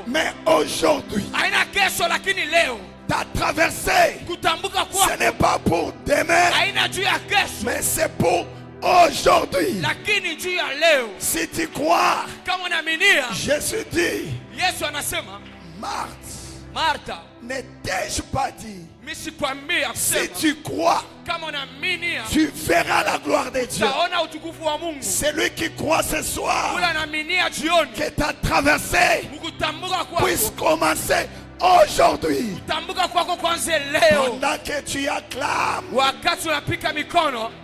Mais aujourd'hui, ta traversée, ce n'est pas pour demain, mais c'est pour aujourd'hui. Si tu crois, Jésus dit, Marthe, ne t'ai-je pas dit, si tu crois, tu verras la gloire de Dieu. Celui qui croit ce soir que ta traversée puisse commencer aujourd'hui. Pendant que tu acclames,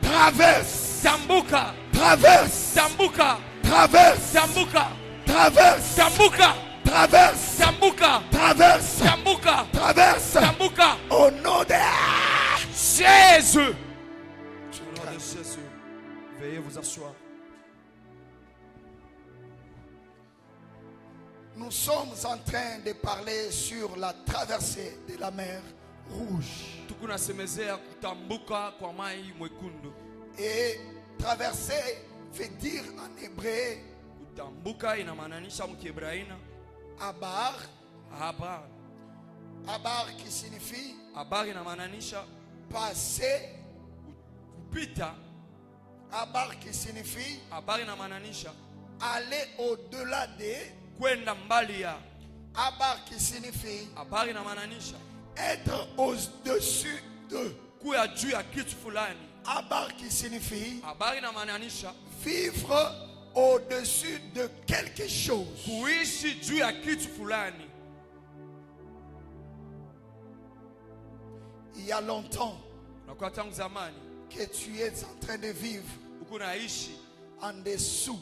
traverse, traverse, traverse, traverse, traverse, traverse, traverse, au nom de Jésus. Au nom de Jésus, veuillez vous asseoir. Nous sommes en train de parler sur la traversée de la mer Rouge. Et traverser veut dire en hébreu Abar. Abar qui signifie passer. Abar qui signifie aller au-delà de. Abar qui signifie être au-dessus de. Abar qui signifie vivre au-dessus de quelque chose. Il y a longtemps que tu es en train de vivre en dessous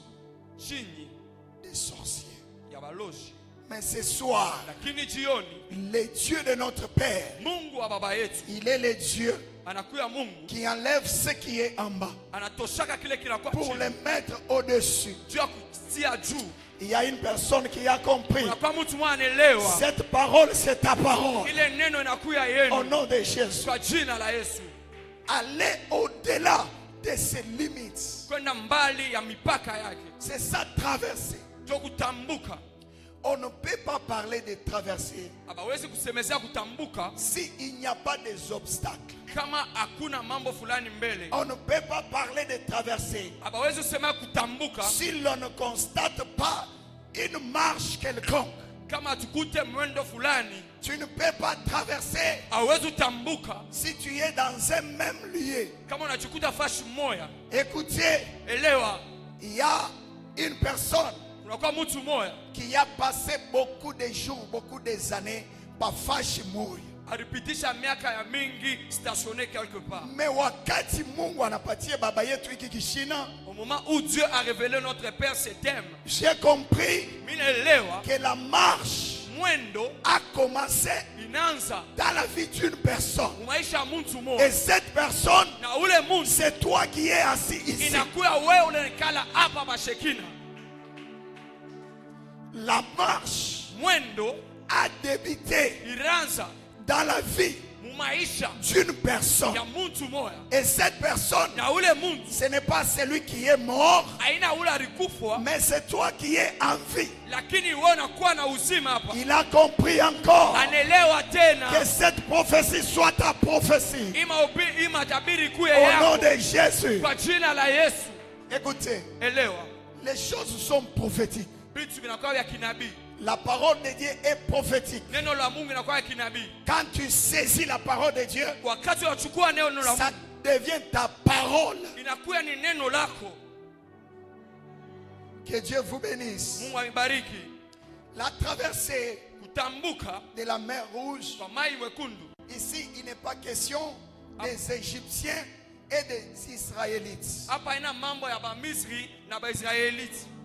des sorciers. Mais ce soir, le Dieu de notre Père, il est le Dieu qui enlève ce qui est en bas pour le mettre au-dessus. Il y a une personne qui a compris. Cette parole, c'est ta parole. Au nom de Jésus. Aller au-delà de ses limites. C'est ça, traverser. On ne peut pas parler de traverser s'il n'y a pas des obstacles. On ne peut pas parler de traverser si l'on ne constate pas une marche quelconque. Tu ne peux pas traverser si tu es dans un même lieu. Écoutez, il y a une personne qui a passé beaucoup de jours, beaucoup des années par fashi moya. Mais wakati Mungu anapatie baba yetu hiki kishina, au moment où Dieu a révélé notre Père ce thème, j'ai compris que la marche a commencé dans la vie d'une personne. Et cette personne, c'est toi qui es assis ici. La marche a débuté dans la vie d'une personne. Et cette personne, ce n'est pas celui qui est mort, mais c'est toi qui es en vie. Il a compris encore que cette prophétie soit ta prophétie. Au nom de Jésus. Écoutez, les choses sont prophétiques. La parole de Dieu est prophétique. Quand tu saisis la parole de Dieu, ça devient ta parole. Que Dieu vous bénisse. La traversée de la mer Rouge, ici il n'est pas question des Égyptiens et des Israélites.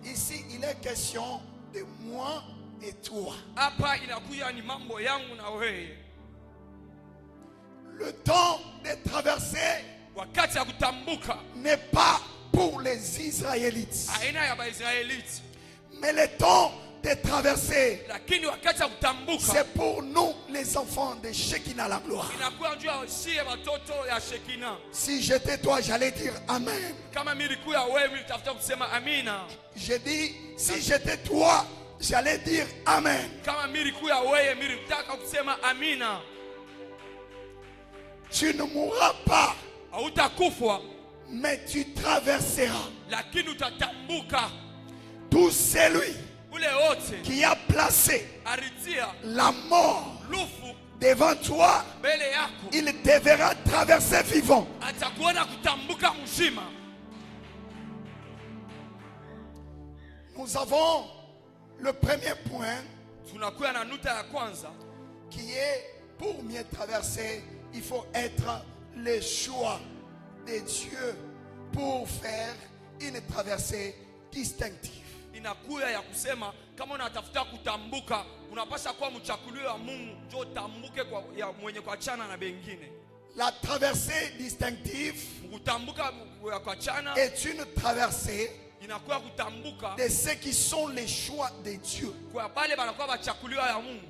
Ici il est question de moi et toi. Le temps de traverser n'est pas pour les Israélites, mais le temps de traverser, c'est pour nous les enfants de Shekinah la gloire. Si j'étais toi, j'allais dire Amen. Je dis, si j'étais toi, j'allais dire Amen. Tu ne mourras pas, mais tu traverseras. Tout celui qui a placé la mort devant toi, il devra traverser vivant. Nous avons le premier point qui est, pour mieux traverser, il faut être le choix de Dieu pour faire une traversée distinctive. Inakuya ya kusema kama unatafuta kutambuka unapaswa kuwa mchakulio wa Mungu ndio utambuke kwa ya mwenye kuachana na bengine. La traversée distinctive kutambuka ya kuachana est une traversée inakuwa kutambuka de ceux qui sont les choix de Dieu. Kwa pale banakuwa bachakulio ya Mungu.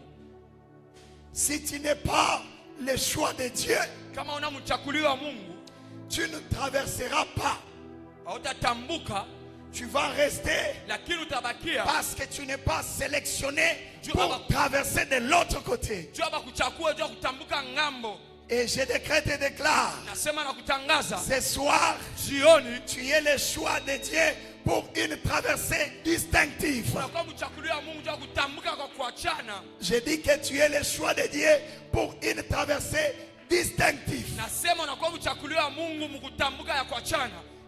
Si tu n'es pas le choix de Dieu, kama una mchakulio wa Mungu, tu ne traverseras pas. Hautatambuka. Tu vas rester parce que tu n'es pas sélectionné pour traverser de l'autre côté. Et je décrète et déclare, ce soir, tu es le choix de Dieu pour une traversée distinctive. Je dis que tu es le choix de Dieu pour une traversée distinctive.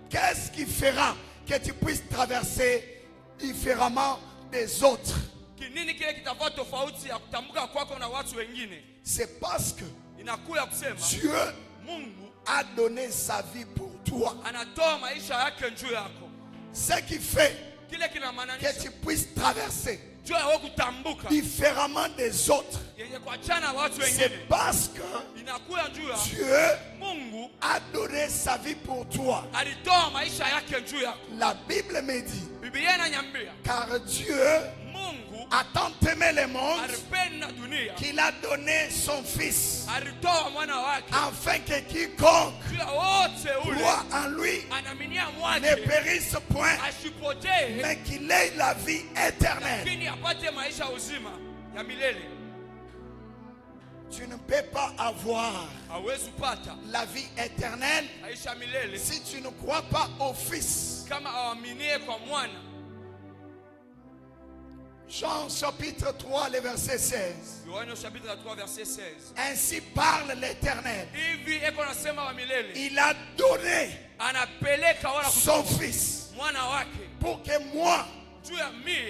Qu'est-ce qui fera que tu puisses traverser différemment des autres? C'est parce que Dieu a donné sa vie pour toi. Ce qui fait que tu puisses traverser différemment des autres, c'est parce que Dieu a donné sa vie pour toi. La Bible me dit, car Dieu a tant aimé le monde qu'il a donné son Fils, afin que quiconque croit en lui ne périsse point, mais qu'il ait la vie éternelle. Tu ne peux pas avoir la vie éternelle si tu ne crois pas au Fils. Jean chapitre 3, le verset 16. Ainsi parle l'Éternel. Il a donné son Fils pour que moi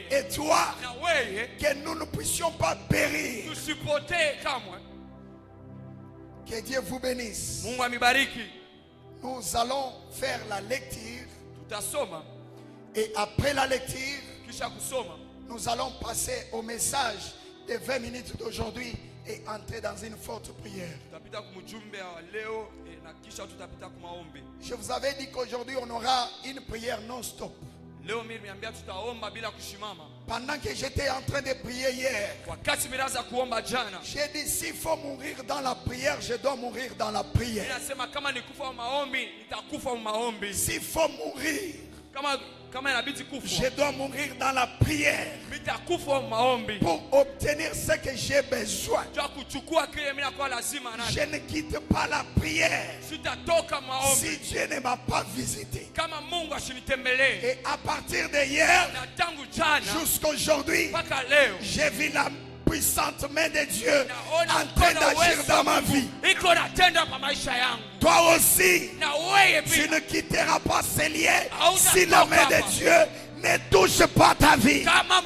et toi, que nous ne puissions pas périr. Que Dieu vous bénisse. Nous allons faire la lecture. Et après la lecture, nous allons passer au message de 20 minutes d'aujourd'hui et entrer dans une forte prière. Je vous avais dit qu'aujourd'hui on aura une prière non-stop. Pendant que j'étais en train de prier hier, j'ai dit s'il faut mourir dans la prière, je dois mourir dans la prière. S'il faut mourir, je dois mourir dans la prière pour obtenir ce que j'ai besoin. Je ne quitte pas la prière si Dieu ne m'a pas visité. Et à partir de hier jusqu'aujourd'hui, j'ai vu la puissante main de Dieu en train d'agir dans ma vie. Toi aussi, tu ne quitteras pas ces liens si la main de Dieu ne touche pas ta vie. La main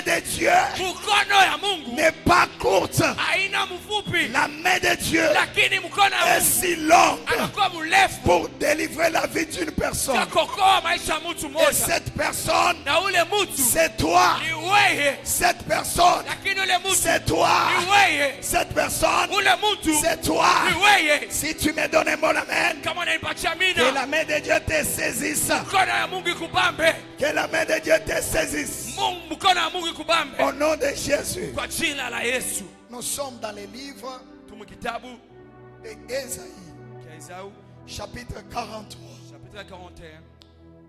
de Dieu n'est pas courte. La main de Dieu est si longue pour délivrer la vie d'une personne. Et cette personne, c'est toi. Cette personne, c'est toi. Cette personne, c'est toi. Si tu me donnes un bon amen, que la main de Dieu te saisisse. Que la main de Dieu te saisisse. Au nom de Jésus. Nous sommes dans les livres d'Ésaïe, chapitre 43.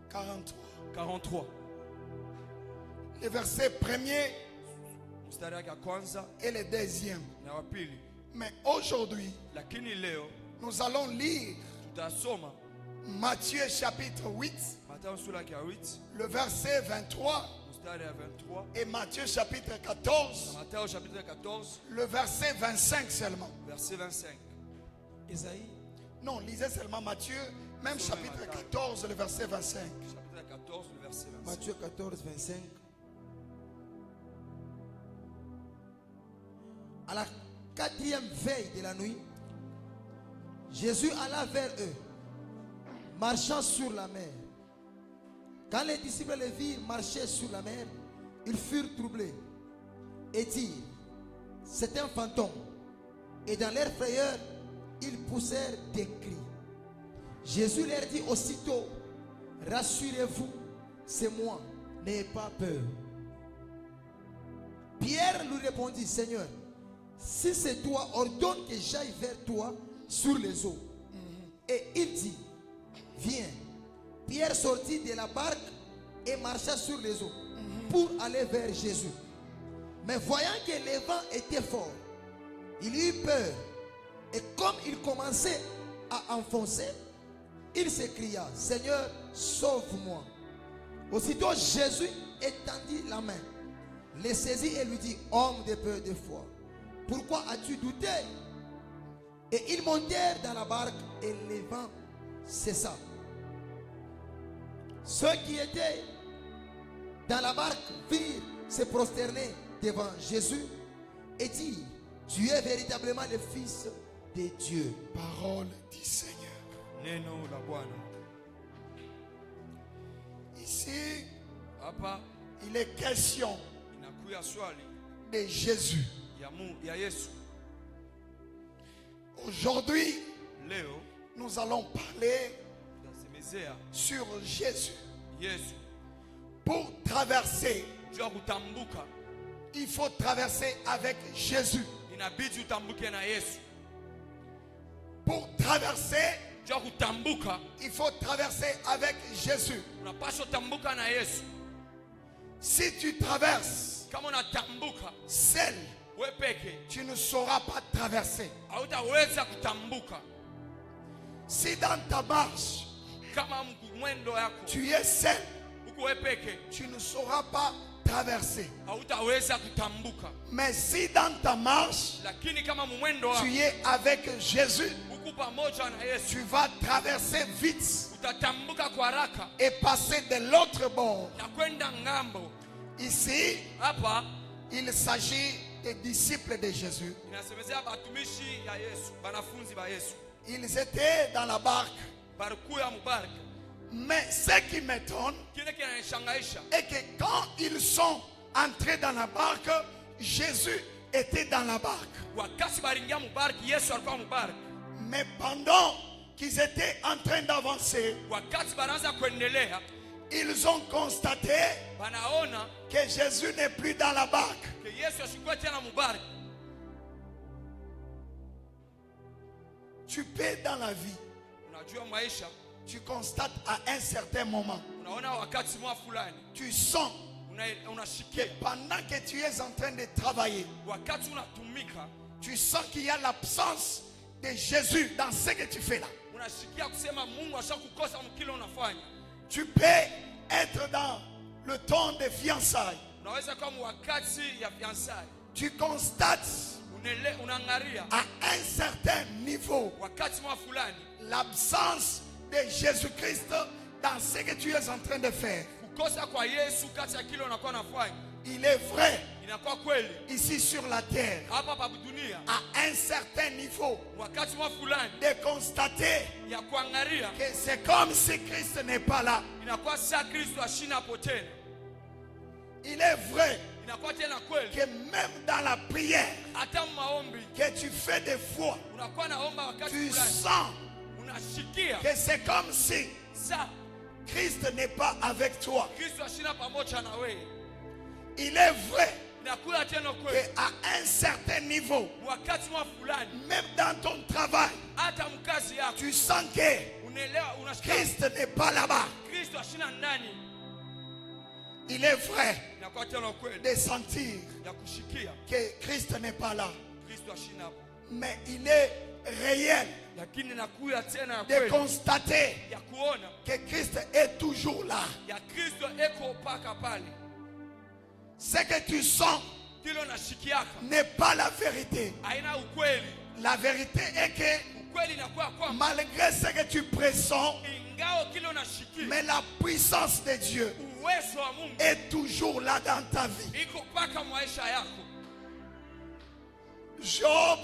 43. le verset premier mstari wake wa kwanza et le deuxième. na wa pili. Mais aujourd'hui, Lakini leo nous allons lire tutasoma Matthieu chapitre 8, Mathayo sura ya 8 le verset 23, mstari ya 23 et Matthieu chapitre 14, na Mathayo chapitre 14 le verset 25 seulement. verset 25. Esaïe Non, lisez seulement Matthieu, même Sur le chapitre Matthieu. 14, le verset 25. Chapitre 14 le verset 25. Matthieu 14, 25. À la 4e veille de la nuit, Jésus alla vers eux, marchant sur la mer. Quand les disciples le virent marcher sur la mer, ils furent troublés et dirent, c'est un fantôme. Et dans leur frayeur, ils poussèrent des cris. Jésus leur dit aussitôt, rassurez-vous, c'est moi, n'ayez pas peur. Pierre lui répondit, Seigneur, si c'est toi, ordonne que j'aille vers toi sur les eaux. Et il dit, viens. Pierre sortit de la barque et marcha sur les eaux pour aller vers Jésus. Mais voyant que le vent était fort, il eut peur. Et comme il commençait à enfoncer, il s'écria, Seigneur, sauve-moi. Aussitôt Jésus étendit la main, le saisit et lui dit, homme de peu de foi, pourquoi as-tu douté? Et ils montèrent dans la barque et le vent cessa. Ceux qui étaient dans la barque virent se prosterner devant Jésus et dirent, tu es véritablement le Fils de Dieu. Parole du Seigneur. Neno la Bwana. Ici, Hapa il est question inakuya swali de Jésus. ya Yesu. Aujourd'hui, Leo nous allons parler tutasemezea sur Jésus. Yesu. Pour traverser, Juu ya kutambuka il faut traverser avec Jésus. inabidi utambuke na Yesu. Pour traverser, Juu ya kutambuka il faut traverser avec Jésus. unapaswa utambuka na Yesu. Si tu traverses Kama unatambuka seul, wewe peke, tu ne sauras pas traverser. hautaweza kutambuka. Si dans ta marche, Kama mwendo yako tu es seul, huko wewe peke, tu ne sauras pas traverser. hautaweza kutambuka. Mais si dans ta marche, Lakini kama mwendo tu wako es avec Jésus, huko pamoja na Yesu, tu vas traverser vite utatambuka kwa haraka et passer de l'autre bord. na kwenda ngambo. Ici, Hapa il s'agit des disciples de Jésus. inasemezea batumishi ya Yesu, banafunzi ba Yesu. Ils étaient dans la barque. Barikuya mubaraka. Mais ce qui m'étonne Kile kinanishangaisha est que quand ils sont entrés dans la barque, Jésus était dans la barque. wakati baringia mubaraka, Yesu alikuwa mubaraka. Mais pendant qu'ils étaient en train d'avancer, Wakati banaanza kuendelea, ils ont constaté banaona que Jésus n'est plus dans la barque. ke Yesu ashikuwa tena mubaraka. Tu peux dans la vie, Unajua maisha, tu constates à un certain moment, unaona wakati mwa fulani tu sens que unashikia, pendant que tu es en train de travailler, wakati unatumika, tu sens qu'il y a l'absence de Jésus dans ce que tu fais là. unashikia kusema Mungu ashakukosa mkile unafanya. Tu peux être dans le temps de fiançailles. Unaweza kuwa wakati ya fiansai, Tu constates unaangalia à un certain niveau wakati mwa fulani l'absence de Jésus-Christ dans ce que tu es en train de faire. kukosa kwa Yesu kati ya kile unakuwa unafanya. Il est vrai, Inakuwa kweli ici sur la terre, hapa pa dunia, à un certain niveau, wakati mwa fulani de constater ya kuangalia, que c'est comme si Christ n'est pas là. inakuwa saa Kristo ashina hapo tena. Il est vrai Inakuwa tena kweli que même dans la prière hata maombi que tu fais des fois, unakuwa naomba wakati tu fulani sens unashikia que c'est comme si saa Christ n'est pas avec toi. Kristo ashina pamoja na wewe. Il est vrai Inakuwa tena kweli qu'à un certain niveau, wakati mwa fulani même dans ton travail, hata mkazi yako tu sens que unaelewa, unashikia Christ n'est pas là-bas. Kristo ashina ndani. il est vrai inakuwa tena kweli de sentir ya kushikia que Christ n'est pas là. Kristo ashina hapo, Mais il est réel lakini nakuya tena ya de kweli constater ya kuona que Christ est toujours là. ya Kristo eko paka pale. Ce que tu sens Kilo nashikiaka n'est pas la vérité. haina ukweli. La vérité est que Ukweli inakuwa kwamba malgré ce que tu pressens, ingao kilo nashikia, mais la puissance de Dieu uwezo wa Mungu est toujours là dans ta vie. iko paka maisha yako. Job,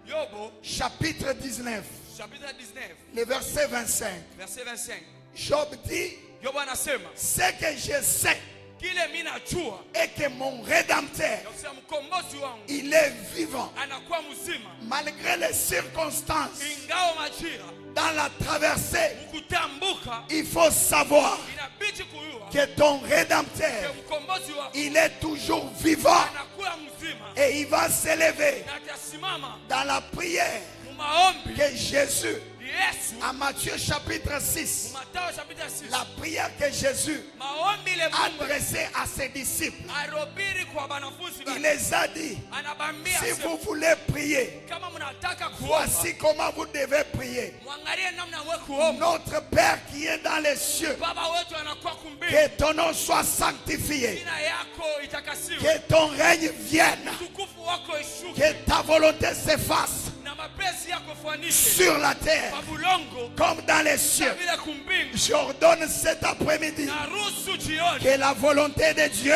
Yobo chapitre 19, chapitre 19 le verset 25. verset 25. Job dit, Yobo anasema ce que je sais kile mimi najua est que mon Rédempteur, ya mkombozi wangu il est vivant. anakuwa mzima Malgré les circonstances, ingao majira dans la traversée, kutambuka. il faut savoir Inabidi kujua que ton Rédempteur, mkombozi wako il est toujours vivant anakuwa mzima et il va s'élever na atasimama dans la prière mumaombi que Jésus, Yesu. à Matthieu chapitre 6, Mathayo chapitre 6 la prière que Jésus maombi le Mungu adressée à ses disciples, arobiri kwa wanafunzi il wake, les a dit, anabambia si sema, vous voulez prier, kama mnataka kuomba voici comment vous devez prier. mwangalie namna mwe kuomba. Notre Père qui est dans les cieux, Baba wetu anakuwa kumbini, que ton nom soit sanctifié, jina yako itakasiwe, que ton règne vienne, utukufu wako ishuke que ta volonté s'efface na mapenzi yako fuanishe sur la terre kwa bulongo comme dans les na cieux. vile kumbingu. J'ordonne cet après-midi Na ruhusu jioni que la volonté de Dieu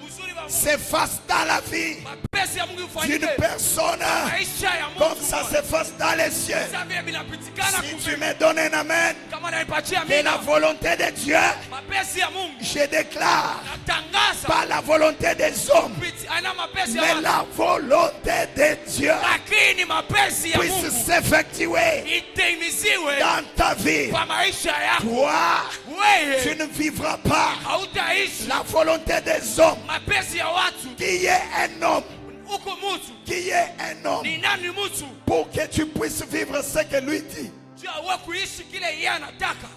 uzuri wa Mungu, s'efface dans la vie mapenzi ya Mungu d'une ifanyike personne maisha ya Mungu comme ça s'efface dans les cieux. Sasa vile vinapitikana Si tu kumbingu. me donnes un amen, Kama naipatia que la mina volonté de Dieu, mapenzi ya Mungu je déclare, natangaza pas la volonté des hommes, ana mapenzi ya mais watu, la volonté de Dieu lakini mapenzi ya puisse Mungu s'effectuer itimiziwe dans ta vie. kwa maisha yako. Toi, tu Wewe ne vivras pas hautaishi la volonté des hommes. mapenzi ya watu. Qui est un homme, Uko mtu qui est un homme, ni nani mtu pour que tu puisses vivre ce que lui dit. juu awe kuishi kile yeye anataka?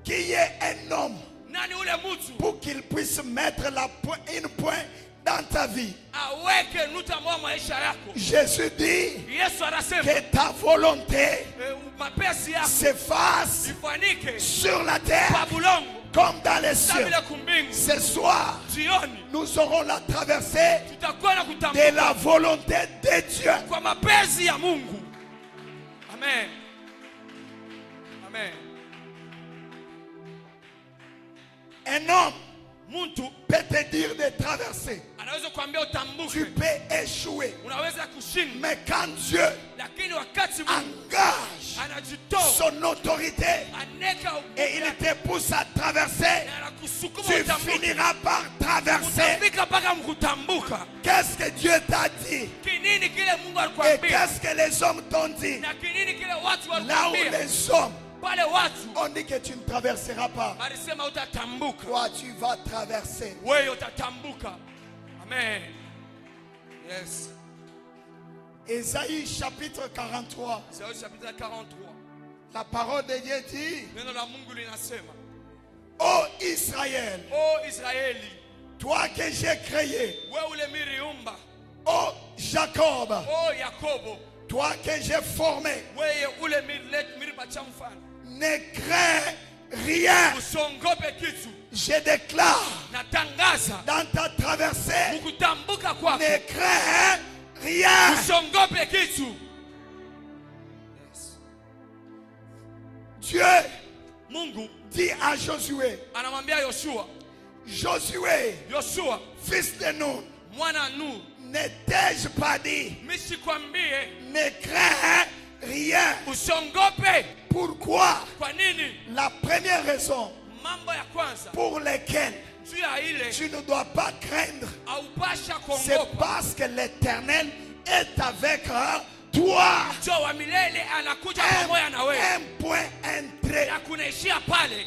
Qui est un homme, Nani ule mtu pour qu'il puisse mettre une pointe dans ta vie. aweke nuta mwa maisha yako? Jésus dit Yesu anasema que ta volonté mapenzi yako s'efface ifanyike sur la kwa terre bulongo comme dans les na cieux. vile kumbingu. Ce soir, Jioni nous aurons la traversée tutakuwa na de kutambuka la volonté de Dieu. kwa mapenzi ya Mungu. Amen. Amen. Un homme Mtu peut te dire de traverser. anaweza kuambia Tu utambuke, peux échouer. unaweza kushinda, Mais quand Dieu lakini wakati Mungu engage anajitoa son autorité aneka et il te pousse à traverser, na anakusukuma tu utambuke, finiras par traverser. utafika mpaka mkutambuka. Qu'est-ce que Dieu t'a dit Kinini kile Mungu et alikwambia qu'est-ce que les hommes t'ont dit? na kinini kile watu Là où walikwambia? les hommes Pale watu ont dit que tu ne traverseras pas, walisema utatambuka, toi tu vas traverser. wewe utatambuka. Amen. Yes. Ésaïe chapitre 43. Isaia chapitre 43. La parole de Dieu dit, Neno la Mungu linasema, ô Israël, o Israeli, toi que j'ai créé, wewe ule miriumba, ô Jacob, o Yakobo, toi que j'ai formé, wewe ule miripa cha mfano, ne crains rien. usiongope kitu. Je déclare Natangaza dans ta traversée, ukutambuka kwako, ne crains rien. usiongope kitu. Yes. Dieu Mungu dit à Josué, anamwambia Yoshua, Josué, Yoshua fils de Nun, mwana Nun, ne t'ai-je pas dit, misikwambie ne crains rien. usiongope? Pourquoi? Kwa nini? La première raison Mambo ya kwanza pour laquelle juu ya ile tu ne dois pas craindre, aupasha c'est kuogopa, parce que l'Éternel est avec toi. jo wa milele anakuja pamoja na wewe, Un point, un trait. na kunaishia pale.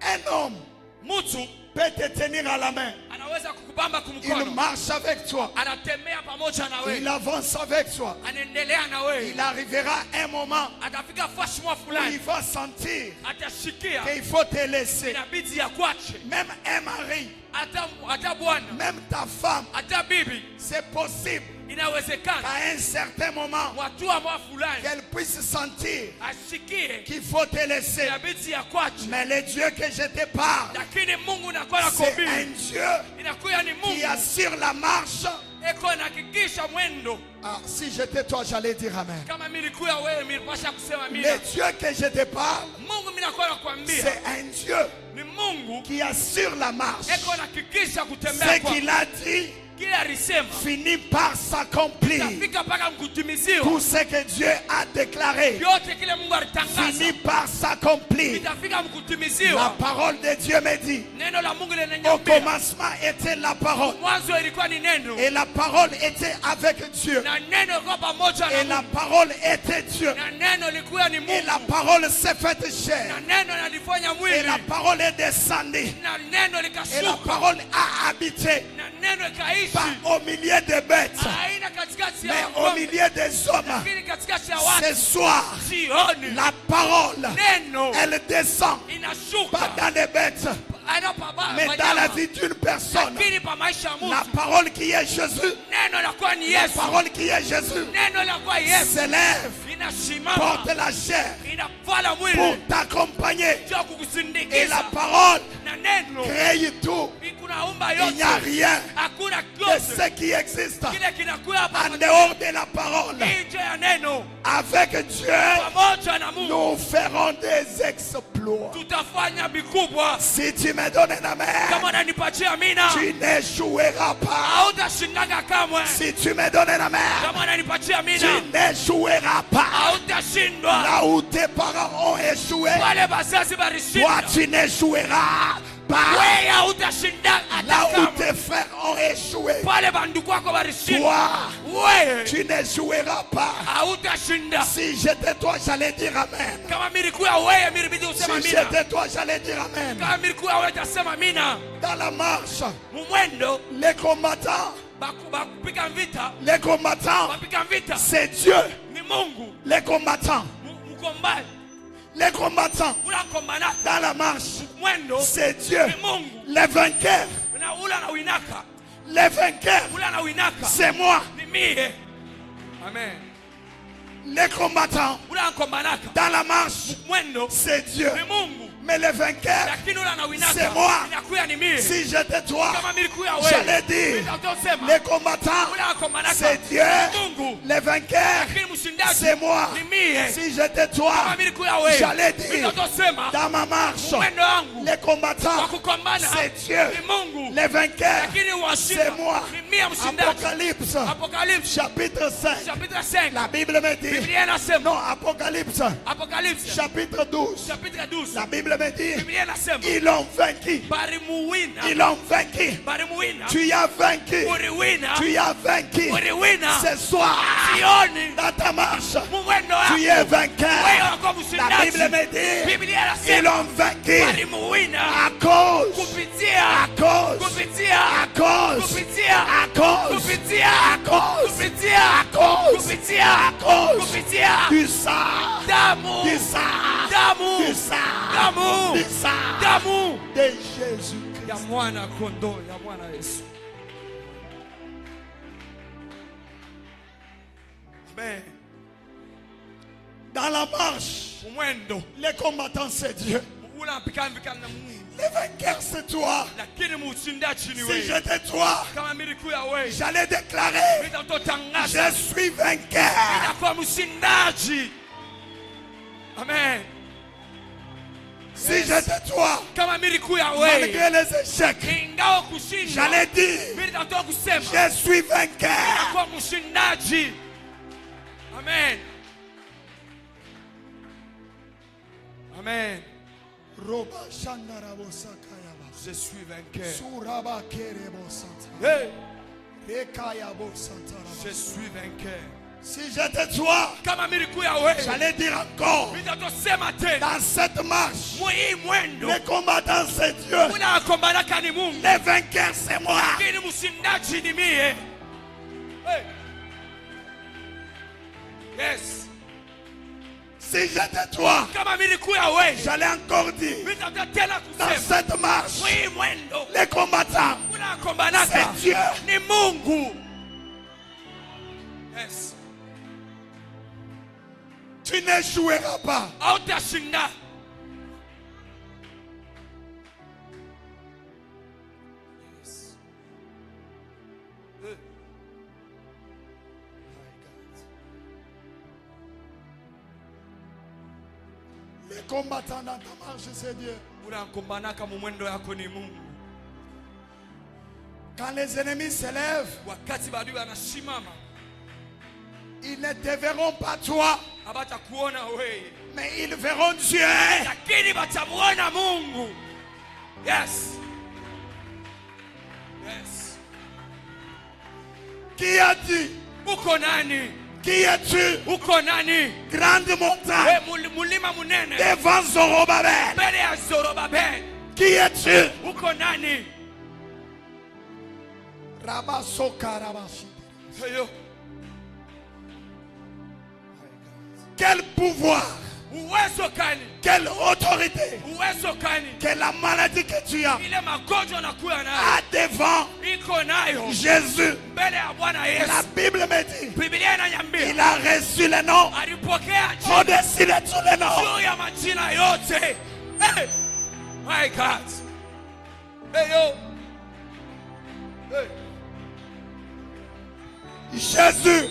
Un homme Mtu peut te tenir à la main. anaweza anaweza kukubamba Il kumkono, marche avec toi. anatembea pamoja na Il wewe, avance avec toi. anaendelea na wewe. Il arrivera un moment Atafika fasi mwa où il fulani, va sentir atashikia qu'il faut te laisser. inabidi ya kwache. Même un mari, Hata bwana, même ta femme, hata bibi, c'est possible inawezekana qu'à un certain moment, watua mwa fulani qu'elle puisse sentir ashikie qu'il faut te laisser. inabidi ya kwache. Mais le Dieu que je te parle, Lakini Mungu nakuwa na c'est un kobili, Dieu inakuwa ni qui Mungu assure la marche. eko anahakikisha mwendo. Ah, si j'étais toi, j'allais dire amen. Kama milikuwa wewe milipasha kusema Le mina. Dieu que je te parle, Mungu mimi nakuwa nakwambia c'est un Dieu ni Mungu qui assure la marche. eko anahakikisha Ce kutembea kwa qu'il a dit kile alisema finit par s'accomplir. tafika mpaka mkutimiziwa. Tout ce que Dieu a déclaré Yote kile Mungu finit alitangaza par s'accomplir. itafika La mkutimiziwa. parole de Dieu me dit, Neno la Mungu au linaniambia commencement était la parole. mwanzo ilikuwa ni neno Et la parole était avec Dieu. na neno ilikuwa pamoja Et na la Mungu parole était Dieu. na neno ilikuwa ni Et la Mungu parole s'est faite na chair. neno nalifanya Et mwili la parole est descendue. na neno Et la likashuka parole a habité. na neno ikaishi Pas au milieu des bêtes, haina katikati ya mais au ng'ombe, milieu des hommes. lakini katikati ya watu. Ce soir, Sioni la parole, neno elle descend. Pas inashuka dans les bêtes, aina pa mais dans la vie d'une personne. lakini pa maisha ya La mtu parole qui est Jésus, neno lakuwa ni la Yesu, parole qui est Jésus, neno lakuwa Yesu s'élève, inasimama porte la chair inavala pour mwili t'accompagner. ndio Et la kukusindikiza parole na neno crée tout. kunaumba Il n'y a yote, rien hakuna de kitu ce qui existe kile kinakuwa hapa en dehors de la parole. nje ya neno. Avec Dieu, Pamoja na Mungu nous ferons des exploits. tutafanya vikubwa. Si tu me donnes un amen, Kama unanipatia amina, tu n'échoueras pas. hautashindaga kamwe. Si tu me donnes un amen, Kama unanipatia tu amina, n'échoueras pas. hautashindwa. Là où tes parents ont échoué, Wale bazazi toi balishinda, tu n'échoueras pas. wewe hautashinda Là hata où kamwe. tes frères ont échoué, Pale bandugu wako balishinda, toi wewe tu n'échoueras pas. hautashinda. Si j'étais toi, j'allais dire amen. Kama milikuwa wewe milibidi usema Si amina. j'étais toi, j'allais dire amen. Kama milikuwa wewe utasema amina. Dans la marche, Mumwendo les combattants, bakupiga vita, les combattants, bapiga vita c'est Dieu. ni Mungu. Les combattants, Mkombaji les combattants, ula kombana dans la marche, mwendo c'est Dieu. ni Mungu. Les vainqueurs, Na ula na winaka, les vainqueurs, ula na winaka c'est moi. ni mie. Amen. Les combattants, Ula kombanaka dans la marche, mwendo c'est Dieu. ni Mungu. Mais les vainqueurs, Lakini ula na winaka c'est moi. inakuya ni mie. si j'étais toi, Kama milikuya j'allais wewe dire, nitasema les combattants, ula kombanaka c'est Dieu. ni Mungu. Les vainqueurs, Lakini mshindaji c'est moi. ni mie. Si j'étais toi, Kama milikuya wewe j'allais dire, nitasema dans ma marche, mwendo wangu les combattants, wa kukombana c'est Dieu. ni Mungu. Les vainqueurs, Lakini washinda c'est moi. ni mie mshindaji. Apocalypse, Apocalypse chapitre 5. chapitre 5. La Bible me dit, Biblia inasema non, Apocalypse, Apocalypse chapitre 12. chapitre 12. La Bible me dit, Biblia inasema ils l'ont vaincu. balimuwina, Ils l'ont vaincu. balimuwina, Tu as vaincu. uliwina, Tu as vaincu. uliwina. Ce soir, Sioni dans ta marche, mwendo tu es wako vainqueur. wewe wako La mshindaji. Bible me dit, Biblia ils inasema l'ont vaincu balimuwina à cause, kupitia à cause, kupitia à cause, kupitia à cause, kupitia à cause, kupitia à cause, kupitia à cause kupitia du sang, damu du sang, damu du sang, damu du sang damu de Jésus-Christ. ya mwana kondoo ya mwana Yesu. Amen. Dans la marche, Mwendo les combattants c'est Dieu. ula mpika na Mungu, Les vainqueurs c'est toi. lakini mshindaji ni Si wewe. j'étais toi, Kama milikuya wewe j'allais déclarer, nitatotangaza je suis vainqueur. nitakuwa mshindaji. Amen. Si j'étais toi, Kama milikuya wewe malgré les échecs, ingawa kushindwa, j'allais dire, mimi nitatoka kusema je suis vainqueur. nitakuwa mshindaji. Amen. Amen. Roba shandara bosakaya bas. Je suis vainqueur. Suraba kere bosanta. Hey, Rekaya bosantara je bas. suis vainqueur. Si j'étais toi, kama nilikuwa wewe, j'allais dire encore, nitatosema tena, dans cette marche, hii mwendo, les combattants c'est Dieu, unakombanaka ni Mungu, les vainqueurs c'est moi. lakini mshindaji ni mie. Hey. Yes. Si j'étais toi, Kama nilikuwa wewe, j'allais encore dire, nitataka tena dans kusema, cette marche, hii mwendo, les combattants unakombanaka c'est Dieu. ni Mungu. Yes. Tu n'échoueras pas. Hautashinda. Yes. Les combattants dans ta marche c'est Dieu. Unakombanaka mu mwendo yako ni Mungu. Quand les ennemis s'élèvent, Wakati badui anashimama, ils ne te verront pas toi, habatakuona wewe, mais ils verront Dieu. lakini batamuona Mungu. Yes. Yes. Qui a dit? Uko nani? Qui es-tu? Uko nani? Grande montagne Mulima munene devant Zorobabel. mbele ya Zorobabel. Qui es-tu? Uko nani? Rabasoka Rabashi. Heyo. Quel pouvoir, Uwezo kani? quelle autorité, Uwezo kani? quelle la maladie que tu as Ile magonjwa nakuya nayo à devant iko nayo Jésus. mbele ya Bwana La Yesu. Bible me dit, Biblia il inaniambia a reçu le nom alipokea jina au-dessus de tous les noms. juu ya majina yote. Hey! My God. Hey yo. Hey. Jésus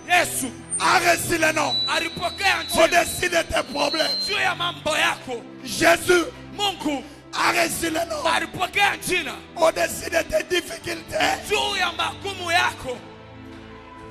Yesu a reçu le nom alipokea jina au-dessus de tes problèmes. juu ya mambo yako. Jésus Mungu a reçu le nom alipokea jina au-dessus de tes difficultés. juu ya magumu yako.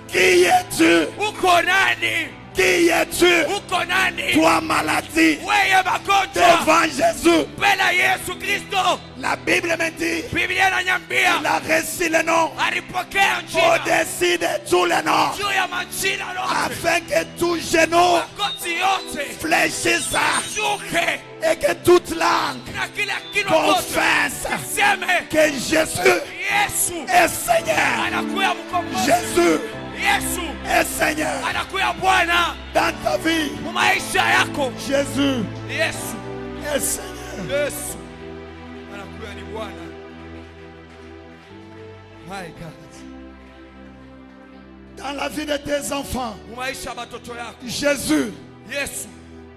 Qui es-tu? Uko nani? Qui es-tu? Uko nani? Toi maladie Wewe magonjwa devant Jésus. mbele ya Yesu Kristo. La Bible me dit, Biblia inaniambia il a reçu le nom alipokea jina au-dessus de tous les noms, juu ya majina yote, afin que tout genou magoti yote fléchisse shuke et que toute langue na kila kinywa chote confesse seme que Jésus Yesu est Seigneur. anakuya mkombozi. Jésus Yesu est Seigneur anakuya Bwana dans ta vie. mu maisha yako. Jésus Yesu est Seigneur. Yesu anakuya ni Bwana. My God. Dans la vie de tes enfants, Mu maisha ya batoto yako Jésus Yesu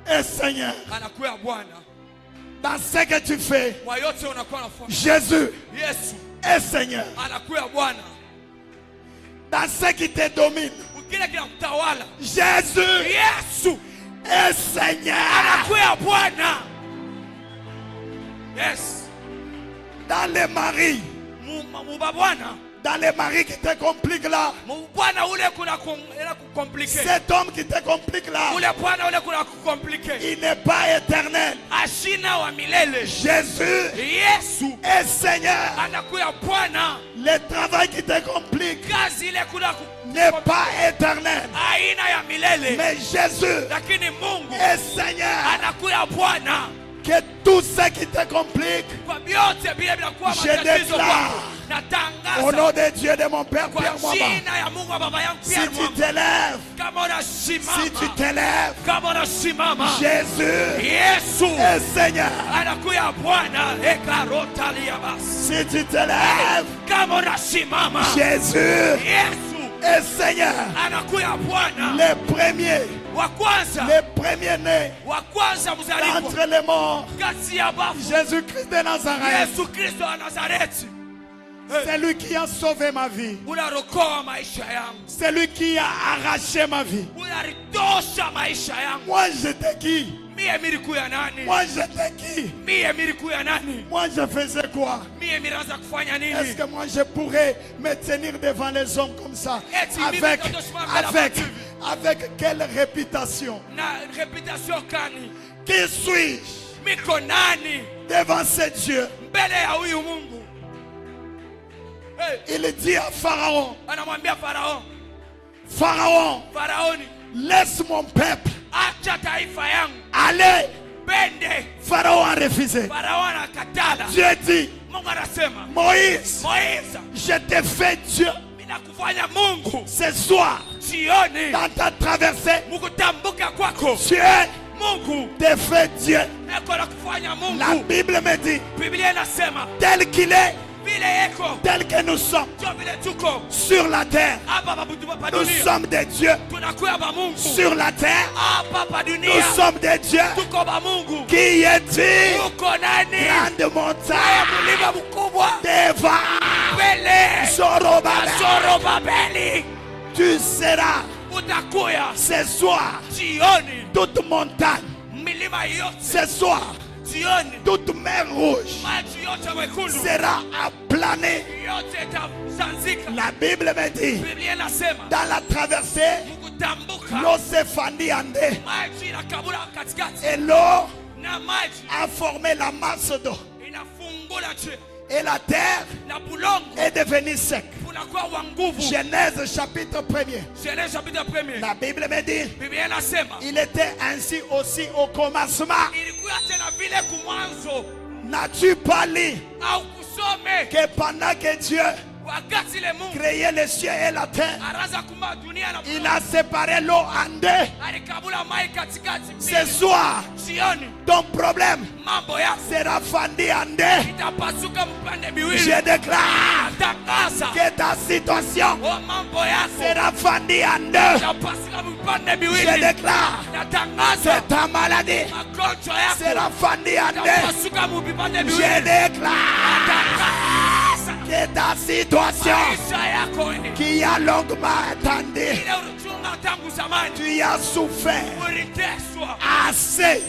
est Seigneur. anakuya Bwana. Dans ce que tu fais, Kwa yote unakuwa nafanya, Jésus Yesu est Seigneur. anakuya Bwana. Dans ce qui te domine, Kile kinakutawala, Jésus Yesu est Seigneur. anakuya Bwana. Yes. Dans les maris, Muba Bwana, dans les maris qui te compliquent là, Bwana ule kuna kukomplike, cet homme qui te complique là, ule Bwana ule kuna kukomplike, il n'est pas éternel. ashina wa milele. Jésus Yesu est Seigneur. anakuya Bwana. Le travail qui te complique Kazi ile kuna n'est pas éternel. aina ya milele, Mais Jésus lakini Mungu est Seigneur. anakuya Bwana. Que tout ce qui te complique, Kwa vyote vile vinakuwa Je matatizo déclare, kwako, au nom natangaza de Dieu de mon Père kwa Pierre Mwamba, jina ya Mungu wa baba yangu si Pierre tu Mwamba, t'élèves, kama unasimama, si tu t'élèves, kama unasimama, Jésus Yesu est Seigneur. anakuya Bwana. Ekarota liabas, Si tu t'élèves, kama unasimama, Jésus Yesu est Seigneur. anakuya Bwana. Les premiers, Wa kwanza, les premiers-nés wa kwanza mzaliwa d'entre les morts, kati ya bafu, Jésus-Christ de Nazareth, Yesu Kristo wa Nazareti. c'est lui qui a sauvé ma vie. Unarokoa maisha yangu, C'est lui qui a arraché ma vie. unaritosha maisha yangu. Moi, j'étais qui? Mie milikuya nani? Moi, j'étais qui? Mie milikuya nani? Moi, je faisais quoi? Mie miraanza kufanya Est-ce nini? que moi, je pourrais me tenir devant les hommes comme ça? Eti mimi Avec, mtoto simama mbele ya avec, watu hivi. avec quelle réputation? Na reputation kani? Qui suis-je Miko nani devant ce Dieu? mbele ya huyu Mungu? Hey, Il dit à Pharaon, anamwambia Farao, Pharaon, Faraoni, laisse mon peuple acha taifa yangu aller. bende. Pharaon a refusé. Farao anakatala. Dieu dit, Mungu anasema, Moïse, Moiza, je t'ai fait Dieu. mimi nakufanya Mungu. Ce soir, Jioni dans ta traversée, mkutambuka kwako, Dieu Mungu t'ai fait Dieu. eko na kufanya La Mungu. Bible me dit, Biblia inasema tel qu'il est, vile eko tel que nous sommes ndio vile tuko sur la terre, hapa pa nous dunia. sommes des dieux. Tunakuwa ba Mungu Sur la terre, hapa pa nous dunia. sommes des dieux. Tuko ba Mungu. Qui est-il? Uko nani? Grande Haya montagne mlima mkubwa devant mbele. Zorobabel. Zorobabeli, Tu seras utakuya ce soir jioni toute montagne. milima yote, Ce soir, jioni toute mer rouge maji yote mekundu sera aplanée. yote itazanzika. La Bible me dit, Biblia inasema dans la traversée, mkutambuka l'eau s'est fendue en deux maji inakabula katikati et l'eau na maji a formé la masse d'eau. inafungula njia Et la terre na bulongo est devenue sec. unakuwa wa nguvu. Genèse chapitre 1er. Genèse chapitre 1. La Bible me dit, Biblia inasema il était ainsi aussi au commencement. ilikuwa tena vile kumwanzo. N'as-tu pas lu Au kusome que pendant que Dieu wakati ile Mungu créait les cieux et la terre, araza kumba dunia na il a séparé l'eau en deux? alikabula mai katikati Ce mbili. soir, Jioni ton problème mambo yako sera fendu en deux. itapasuka mpande Je miwili. déclare Tangaza que ta situation o mambo yako sera fendue en deux. itapasuka mpande Je miwili. déclare Natangaza que ta maladie magonjwa yako sera fendue en deux. itapasuka mpande Je miwili. déclare Tangaza que ta situation maisha yako qui a longuement attendu, ile ulichunga tangu zamani, tu as souffert uliteswa. assez,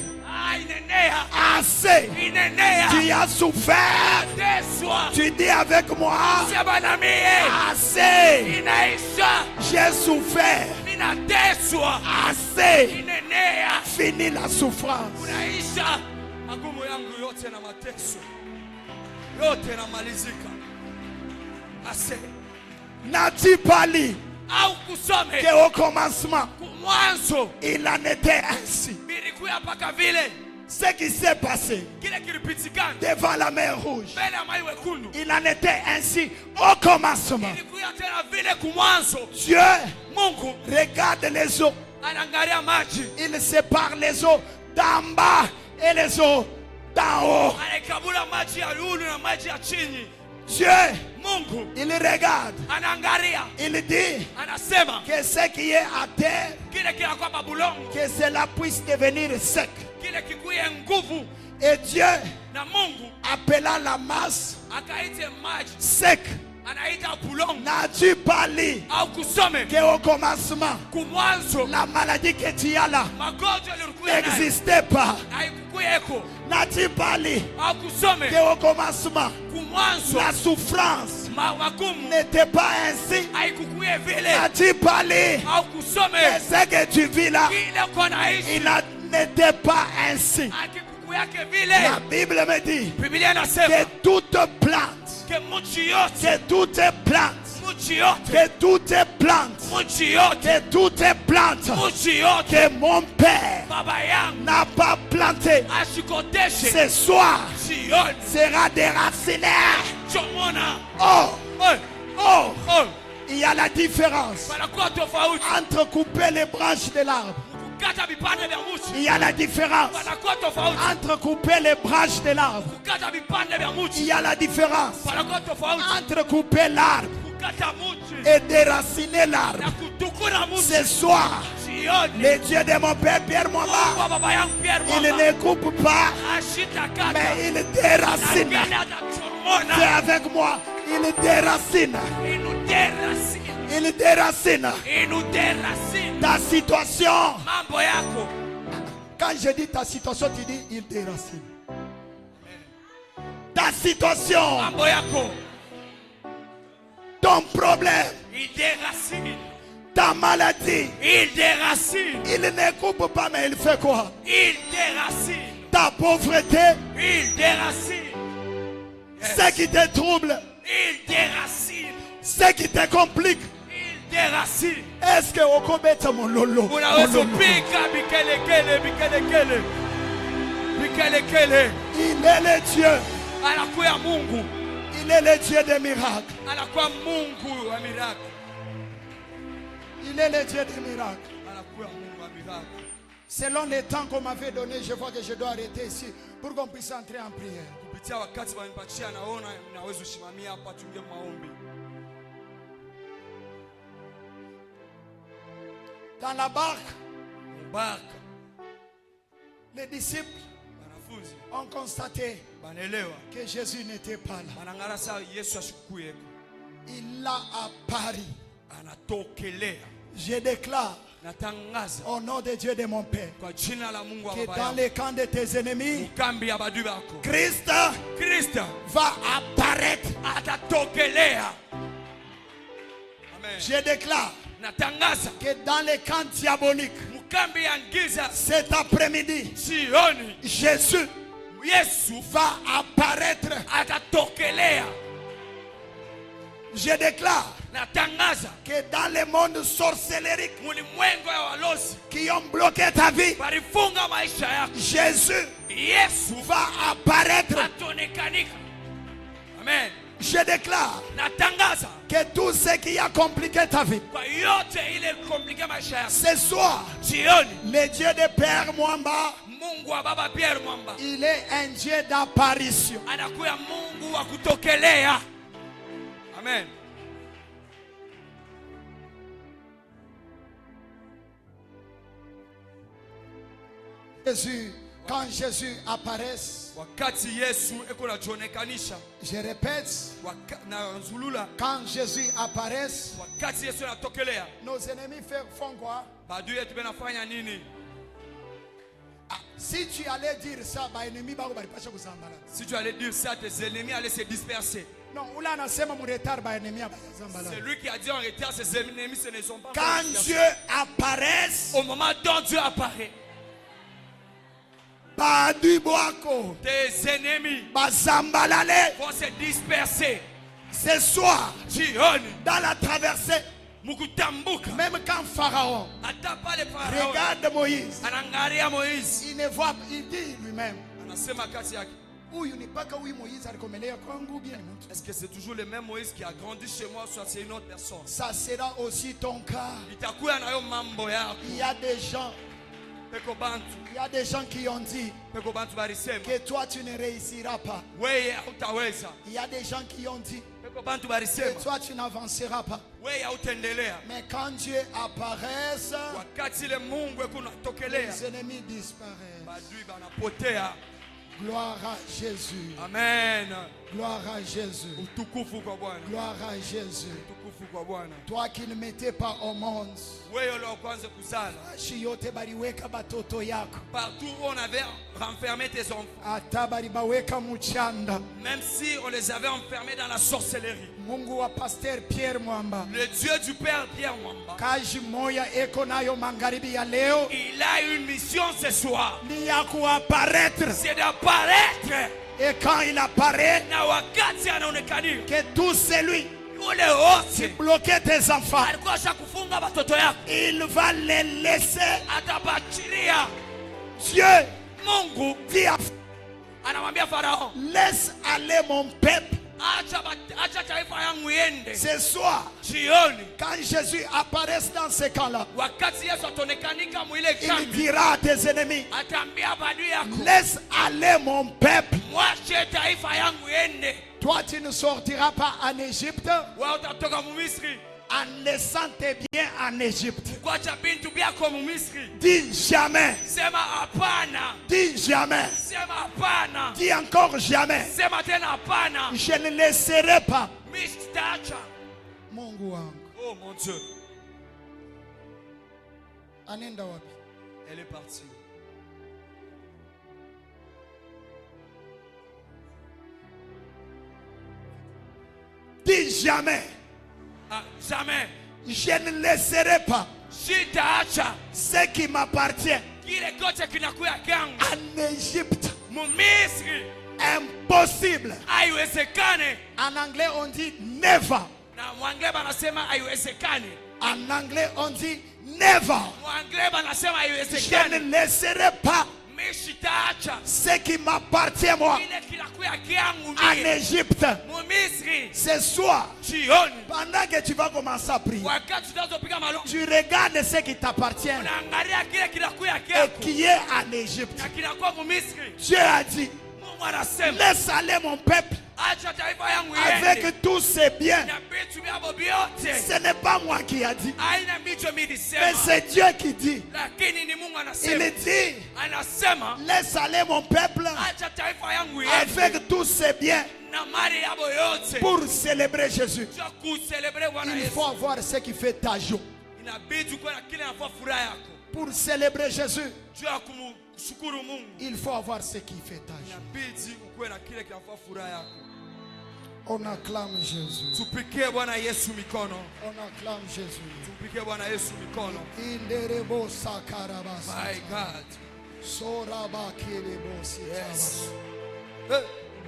Inenea, assez. inenea, Tu as souffert. teswa. Tu dis avec moi, Sema na mie, assez. inaisha, J'ai souffert. ninateswa. Assez. Inenea, Fini la souffrance. unaisha. Magumu yangu yote na mateso yote namalizika. Ase N'as-tu pas lu au kusome qu'au commencement, mwanzo il en était ainsi? bilikuya mpaka vile Ce qui s'est passé kile kilipitikana devant la mer rouge, mbele ya mai wekundu, il en était ainsi au commencement. ilikuya tena vile kumwanzo. Dieu Mungu regarde les eaux. anaangalia maji, Il sépare les eaux d'en bas et les eaux d'en haut. anaikabula maji ya yulu na maji ya chini. Dieu, Mungu il regarde. anaangalia, Il dit anasema que ce qui est à terre, kile kinakuwa babulongo, que cela puisse devenir sec. kile kikuye nguvu. Et Dieu, Na Mungu appelant la masse akaite maji, sec, anaita bulongo. n'as-tu pas lu Au kusome qu'au commencement, kumwanzo la maladie que tu as là magonjwa yalikuya nayo n'existait pas? haikukuyeko. N'as-tu pas lu Au kusome qu'au commencement, kumwanzo la souffrance magumu n'était pas ainsi? haikukuye vile. N'as-tu pas lu Au kusome que ce que tu vis là, kile uko naishi il n'était pas ainsi? hakikukuyake La vile. Bible me dit Biblia inasema que toute plante, ke muchi yote, que toute plante, muchi yote, que toute plante, muchi yote, que toute plante muchi yote que mon Père baba yangu n'a pas planté ashikoteshe ce soir jioni sera déraciné. chomona. Oh, Oi, oh, oi, il y a la différence panakuwa tofauti entre couper les branches de l'arbre. kukata vipande vya Il mti, y a la différence panakuwa tofauti entre couper les branches de l'arbre. kukata vipande vya Il mti, y a la différence panakuwa tofauti entre couper l'arbre kukata mti et déraciner l'arbre. na kutukuna Ce mti soir, jioni. le Dieu de mon Père Pierre Mwamba, Mungu wa baba yangu Pierre il Mwamba ne coupe pas, ashitakata mais il déracine. lakini C'est atachomona. avec moi, il déracine. Inuderasini, Il déracine inuderasini ta situation. mambo yako. Quand je dis ta situation, tu dis il déracine. Ta situation, Mambo yako ton problème, iderasini, ta maladie, iderasini, il ne coupe pas, mais il fait quoi? iderasini, Ta pauvreté, iderasini, ce qui te trouble, iderasini, ce qui te complique, des racines. Est-ce que okobeta mololo? Unaweza pika bikelekele bikelekele. Bikelekele. Il est le Dieu. Anakuwa Mungu. Il est le Dieu des miracles. Anakuwa Mungu wa miracle. Il est le Dieu des miracles. Anakuwa Mungu wa miracle. Selon le temps qu'on m'avait donné, je vois que je dois arrêter ici pour qu'on puisse entrer en prière. Kupitia wakati wanipatia naona naweza kusimamia hapa tunge maombi. Dans la barque, Baraka. les disciples Wanafunzi ont constaté banaelewa que Jésus n'était pas là. banangara saa Yesu ashikuye. Il a apparu. Anatokelea. Je déclare Natangaza au nom de Dieu de mon Père kwa jina la Mungu wa que baba dans yangu. les camps de tes ennemis, Ukambi ya badui bako. Christ Kristo va apparaître. atatokelea. Amen. Je déclare Natangaza que dans les camps diaboliques, mkambi ya giza cet après-midi, sioni Jésus Yesu va apparaître. atatokelea. Je déclare Natangaza que dans le monde sorcellerique mulimwengu ya walozi qui ont bloqué ta vie, balifunga maisha yako, Jésus Yesu va apparaître. atonekanika. Amen. Je déclare Natangaza que tout ce qui a compliqué ta vie, kwa yote ile komplike maisha yako, ce soir, sioni le Dieu de Père Mwamba, Mungu wa baba Pierre Mwamba il est un Dieu d'apparition. anakuwa Mungu wa kutokelea. Amen. Jésus, quand Jésus apparaît, Wakati Yesu eko najionekanisha, je répète, na nzulula, quand Jésus apparaît, wakati Yesu anatokelea, nos ennemis font quoi? badui yetu benafanya nini? Si tu allais dire ça, bah ennemi ba balipasha kuzambala. Si tu allais dire ça, tes ennemis allaient se disperser. Non, ula anasema mu retard ba ennemi abazambala. C'est lui qui a dit en retard, ses ennemis ce ne sont pas. Quand Dieu apparaît, Au moment dont Dieu apparaît, ba du boako, tes ennemis bazambalale. vont se disperser. Ce soir, Jioni, dans la traversée, mukutambuka. même quand Pharaon Hata pale Farao regarde Moïse, anaangalia Moïse, il ne voit, il dit lui-même, anasema kati yake, huyu ni paka huyu Moïse alikomelea kwangu bien mtu. est-ce que c'est toujours le même Moïse qui a grandi chez moi, soit c'est une autre personne? Ça sera aussi ton cas. Itakuwa nayo mambo yako. Il y a des gens, Peko bantu, il y a des gens qui ont dit peko bantu barisema, que toi tu ne réussiras pas. wewe hautaweza. Il y a des gens qui ont dit Peko bantu que barisema, toi tu n'avanceras pas. wewe hautaendelea. Mais quand Dieu apparaît, Wakati ile Mungu eko natokelea, les ennemis disparaissent. badui banapotea. Gloire à Jésus. Amen. Gloire à Jésus. Utukufu kwa Bwana. Gloire à Jésus. Utukufu kwa Bwana. Toi qui ne mettais pas au monde, Wewe leo kwanza kuzala. nchi yote baliweka batoto yako, Partout où on avait renfermé tes enfants, hata balibaweka muchanda. même si on les avait enfermés dans la sorcellerie, Mungu wa Pasteur Pierre Mwamba, le Dieu du Père Pierre Mwamba, kazi moya eko nayo magharibi ya leo il a une mission ce soir. ni ya kuapparaître. C'est d'apparaître. Et quand il apparaît, Na wakati anaonekania, que tout celui ule wote bloquait tes enfants, alikuwa ashakufunga watoto yako, il va les laisser. atabachilia. Dieu Mungu dit à anamwambia Farao, laisse aller mon peuple. acha taifa yangu iende. Ce soir, Jioni, quand Jésus apparaît dans ce camp-là, wakati Yesu atonekanika mwile il kambi, dira à tes ennemis, ataambia badui yako, laisse aller mon peuple. mwache taifa yangu iende. Toi, tu ne sortiras pas en Égypte Wewe utatoka Mumisri, en laissant tes biens en Égypte. kuacha bintu byako Mumisri. Dis jamais. Sema hapana, Dis jamais. sema hapana, Dis encore jamais. sema tena hapana. Je ne laisserai pas. Mimi sitaacha. Mungu wangu. Oh mon Dieu, Anenda wapi? elle est partie. Dis jamais. Ah, jamais. Je ne laisserai pas Sitaacha ce qui m'appartient kile kote kinakuya kyangu en Égypte. Mumisri. Impossible. Haiwezekane. En anglais, on dit never. Na Mwangeba anasema haiwezekane. En anglais, on dit never. Je ne laisserai pas ce qui m'appartient moi en Égypte. Ce soir, pendant que tu vas commencer à prier, tu regardes ce qui t'appartient et qui est en Égypte. Dieu a dit, laisse aller mon peuple avec tous ses biens. Ce n'est pas moi qui a dit, mais c'est Dieu qui dit. Il dit, laisse aller mon peuple avec tous ses biens pour célébrer Jésus. Il faut avoir ce qui fait ta joie. Pour célébrer Jésus, il faut avoir ce qui fait ta joie. On acclame Jésus. On acclame Jésus. Inderebo sakarabasa. My God. Soraba kerebo Yes.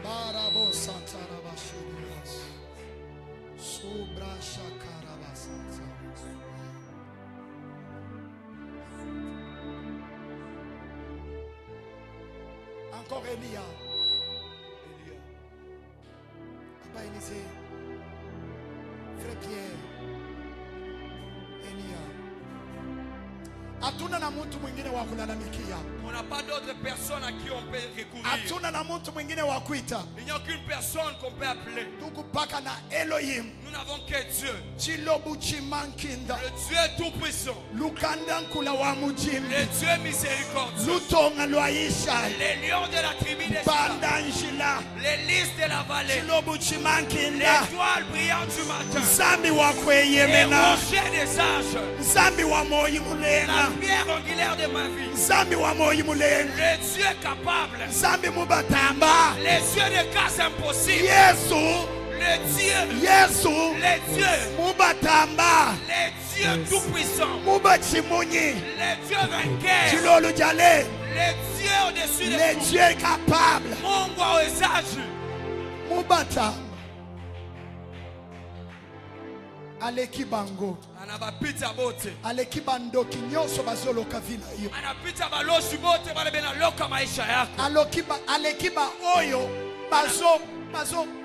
Barabo satarabashirias. Sobra shakarabasa. Encore Elia. Papa Élisée, Frère Pierre, Elia. Hatuna na mtu mwingine wa kulalamikia. On n'a pas d'autres personnes à qui on peut recourir. Hatuna na mtu mwingine wa kuita. Il n'y a qu'une personne qu'on peut appeler. Tukupaka na Elohim. Nous n'avons que Dieu. Chilobu chimankinda. Le Dieu tout-puissant. Lukanda nkula wa mujimbi. Le Dieu miséricordieux. Lutonga lwaisha. Les lions de la tribu des Bandanjila. les lys de la vallée. Chilobu chimankinda. L'étoile brillante du matin. Zambi wa Les kweyemena. rochers des âges. Zambi wa moyi mulenga. La pierre angulaire de ma vie. Zambi wa moyi mulenga. Le Dieu capable. Zambi mubatamba. Les yeux de casse impossible. Yesu. Le Dieu. Yesu. Les dieux. Mubatamba. Les dieux tout-puissants. Mubachimunyi. Les dieux vainqueurs. Chilolu jale. Les dieux au-dessus de Les tout. dieux capables. Mungu awezaji. Mubatamba. Aleki bango. Anabapita bote. Aleki bandoki nyoso bazoloka vila hiyo. Anapita baloshi bote bale benaloka maisha yako. Alekiba oyo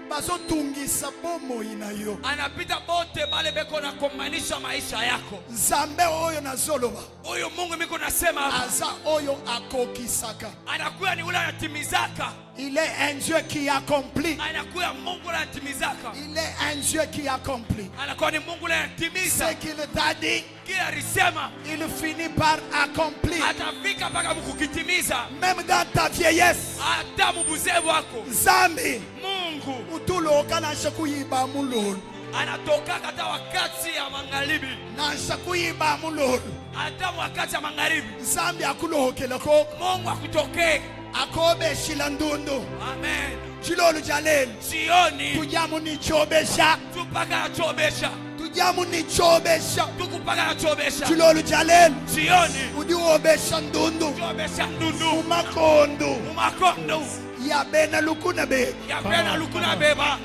bazo tungisa bomo ina yo. Anapita bote bale beko na kumanisha maisha yako. Zambe oyo na zoloba. Huyu Mungu miko nasema hapa. Aza oyo akokisaka. Anakuwa ni ule anatimizaka. Il est un Dieu qui accomplit. Anakuwa Mungu anatimizaka. Il est un Dieu qui accomplit. Anakuwa ni Mungu anatimiza. Ce qu'il t'a dit, Kila alisema il finit par accomplir. atafika mpaka mkukitimiza. Même dans ta vieillesse. Hata mbuzevu wako. Zambi. Mungu Utuloka na shakuyiba mulolo. anatoka hata wakati ya magharibi. Na shakuyiba mulolo. Hata wakati ya magharibi. Zambi akulohokela ko. Mungu akutokee. Akobe shilandundu. Amen. Chilolu jaleli. Sioni Tujamu ni chobesha. tupaka achobesha. Tujamu ni chobesha. Tukupaka achobesha. Chilolu jaleli. Sioni Udiobesha ndundu. chobesha ndundu. Umakondo. Umakondo. Ya bena lukuna be. Ya pena lukuna beba.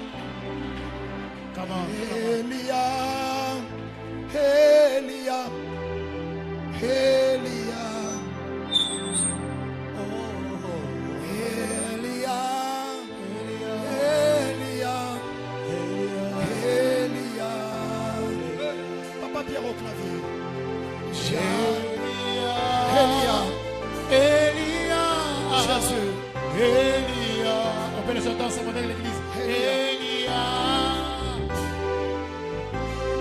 Come on. Elia. Elia. Elia. Elia. Elia. Elia. Papa Pierre au clavier. Elia. Elia. Jésus. Elia. On peut le chanter ensemble avec l'église. Elia.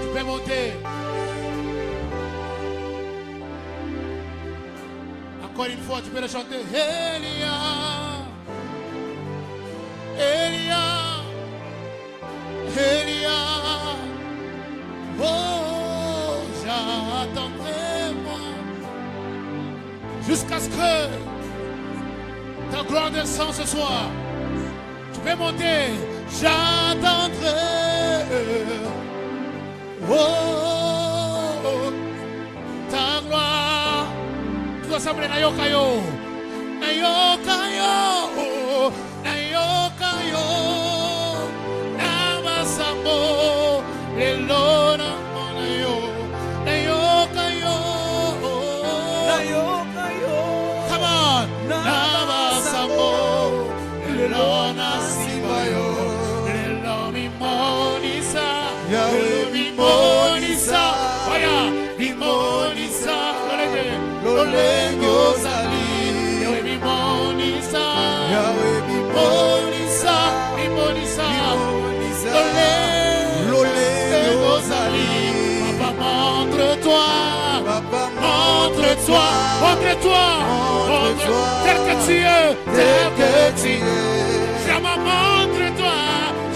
Tu peux monter. Encore une fois, tu peux le chanter. Elia. Elia. Elia. Oh, j'attendrai moi. Jusqu'à ce que ta gloire descende ce soir. Tu peux monter. J'attendrai. Oh, ta gloire. Tout ensemble, nayoka yo. Nayoka yo. Nayoka yo. Namasambo. Elona monayo. Montre-toi, montre-toi, montre-toi, tel que tu es, tel que tu es. Jamais montre-toi,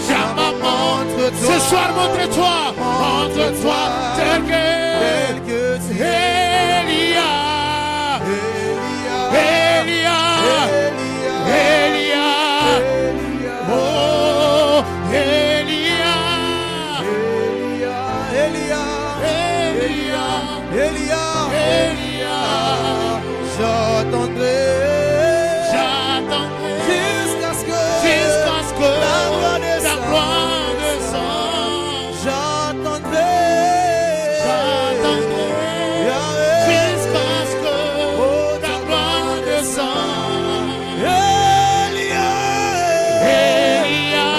jamais montre-toi. Ce soir, montre-toi, montre-toi, tel que tu es. Elia, Elia, Elia, oh, Elia, Elia, j'attendrai jusqu'à ce que la gloire descende. J'attendrai jusqu'à ce que ta gloire descende. Elia, Elia,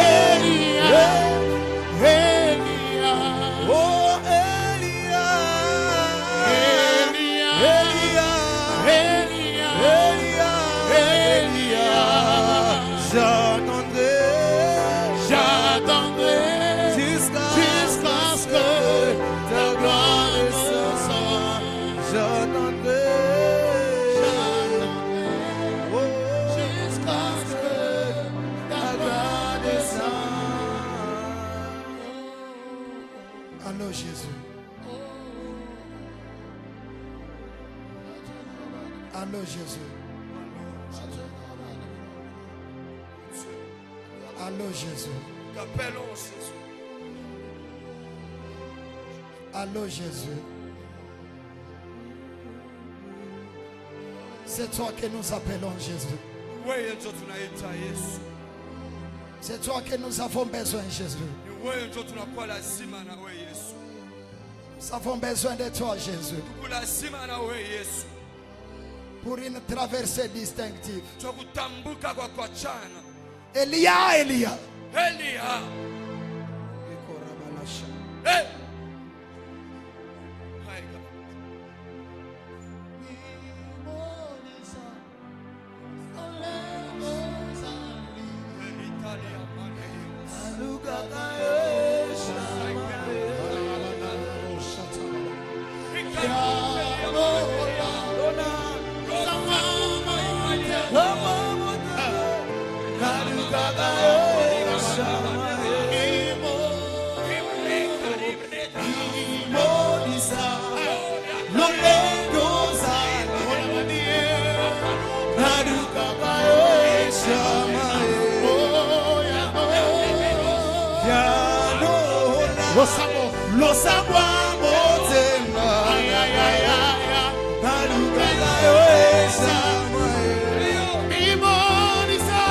Elia, Elia, oh Elia, Elia, j'attendrai jusqu'à ce que ta gloire descende. j'attendrai Jusqu'à ce que ta gloire descende. Allô Jésus. Allô Jésus. Allô Jésus. T'appelons Jésus. Allô Jésus. C'est toi que nous appelons Jésus. Wewe ndio tunaita Yesu. C'est toi que nous avons besoin Jésus. Ni wewe ndio tunakuwa lazima na wewe Yesu. Nous avons besoin de toi Jésus. Tuko lazima na wewe Yesu. Pour une traversée distinctive. Tukutambuka kwa kuachana. Elia, Elia. Elia. Hey. Hai God. Italia Lo sabwa motema naluka yo esama Mimonisa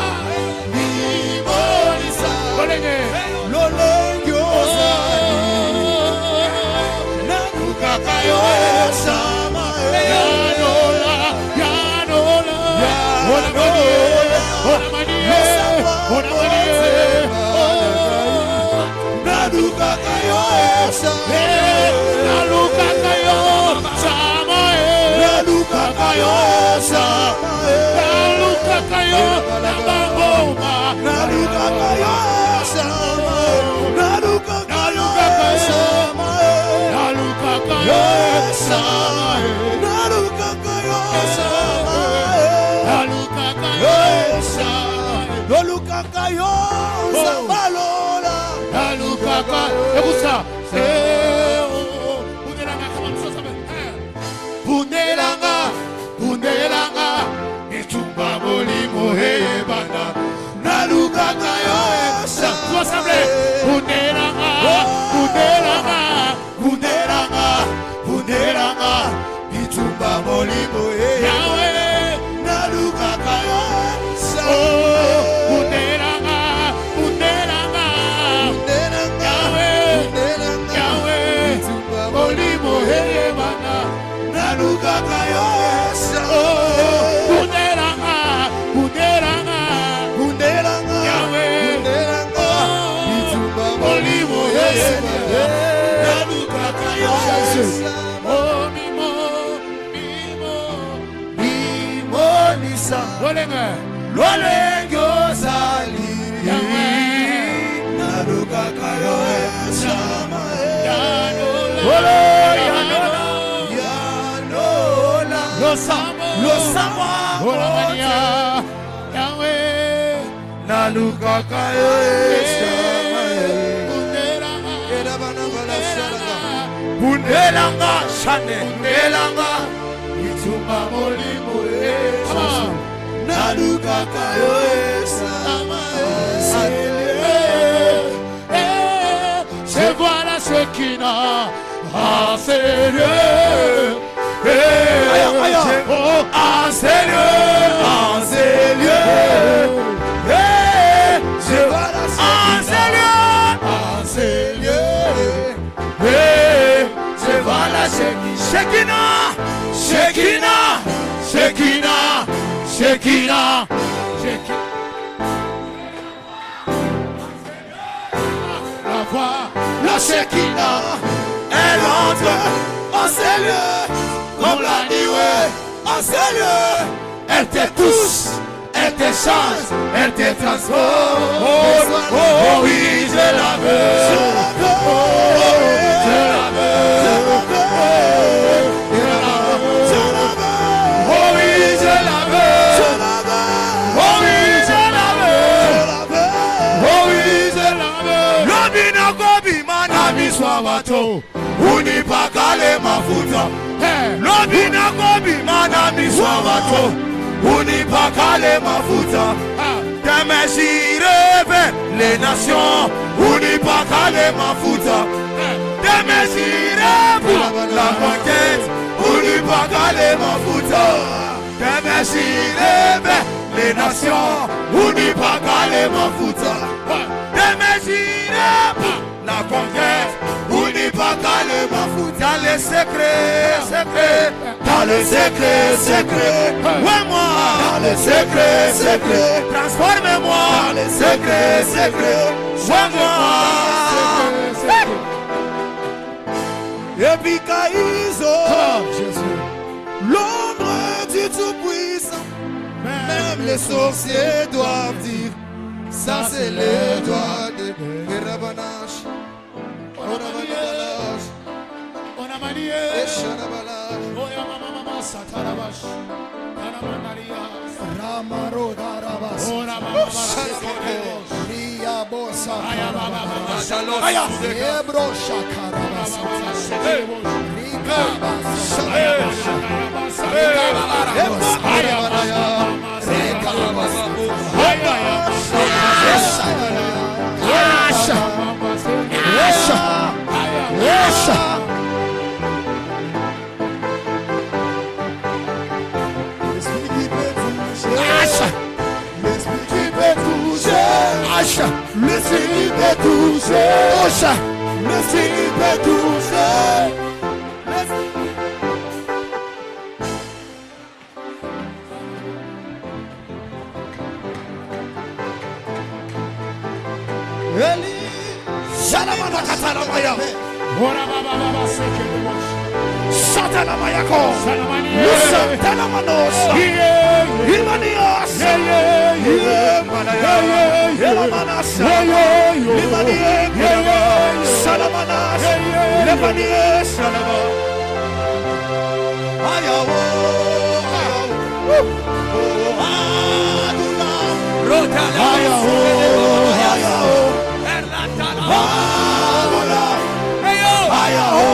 lolengyo naluka yo esama Yanola naluka yo esama Bundelanga, itumba molimo hebana, naluka kayo esa. Bundelanga, itumba molimo hebana, naluka kayo esa. Bundelanga, itumba molimo hebana, naluka kayo esa. Lolengyo zali naluka kayo esama Bundelanga shane bundelanga ituma molimo Jesus naluka kayo je vois la Shekinah en ces lieux. En ces lieux, en ces lieux. Je vois la Shekinah en ces lieux. Je vois la Shekinah, Shekinah, Shekinah, Shekinah, Shekinah. La voix, La Shekinah, elle entre en ces lieux, comme la nuée, en ces lieux. Elle te touche, elle te change, elle te transforme. Oh oui, je la veux, je la veux, je la veux, je la veux. Oh oui, je la veux, je la veux. Oh oui, je la veux, oh oui, je la veux. Lobina gobi manami swawato, unipakale mafuta. Lobina gobi manami swawato, unipakale mafuta. Demesire vers les nations, unipakale mafuta. Demesire pour la conquête, unipakale mafuta. Demesire vers les nations, unipakale mafuta. Demesire pour la conquête, unipakale mafuta. Dans les secrets, secrets, dans le secret, secret, ouais moi, dans le secret, secret, transforme-moi, dans le secret, secret, ouais moi. Et puis Kaïso, l'ombre du Tout-Puissant, même les sorciers doivent dire, ça c'est les doigts de Rabanash. on a manié. Oh ya mama satarabash. Ana Maria. Ramaro Darabas. Oh na mama. Ria Bosa. Aya mama. Aya. Ebro Shakarabas. Rika Le Seigneur peut toucher, le Seigneur peut toucher. Eli, Shalamana Katalamaya, Ora baba sekebos. Satanamayako, Salamania. Lusantanamanos, Imanias, Ilamanas, Limanias, Salamanas, Lemanias, Salama. Ayawo, Rotala, Ayawo, Ayawo, Erlatala, Ayawo, Ayawo,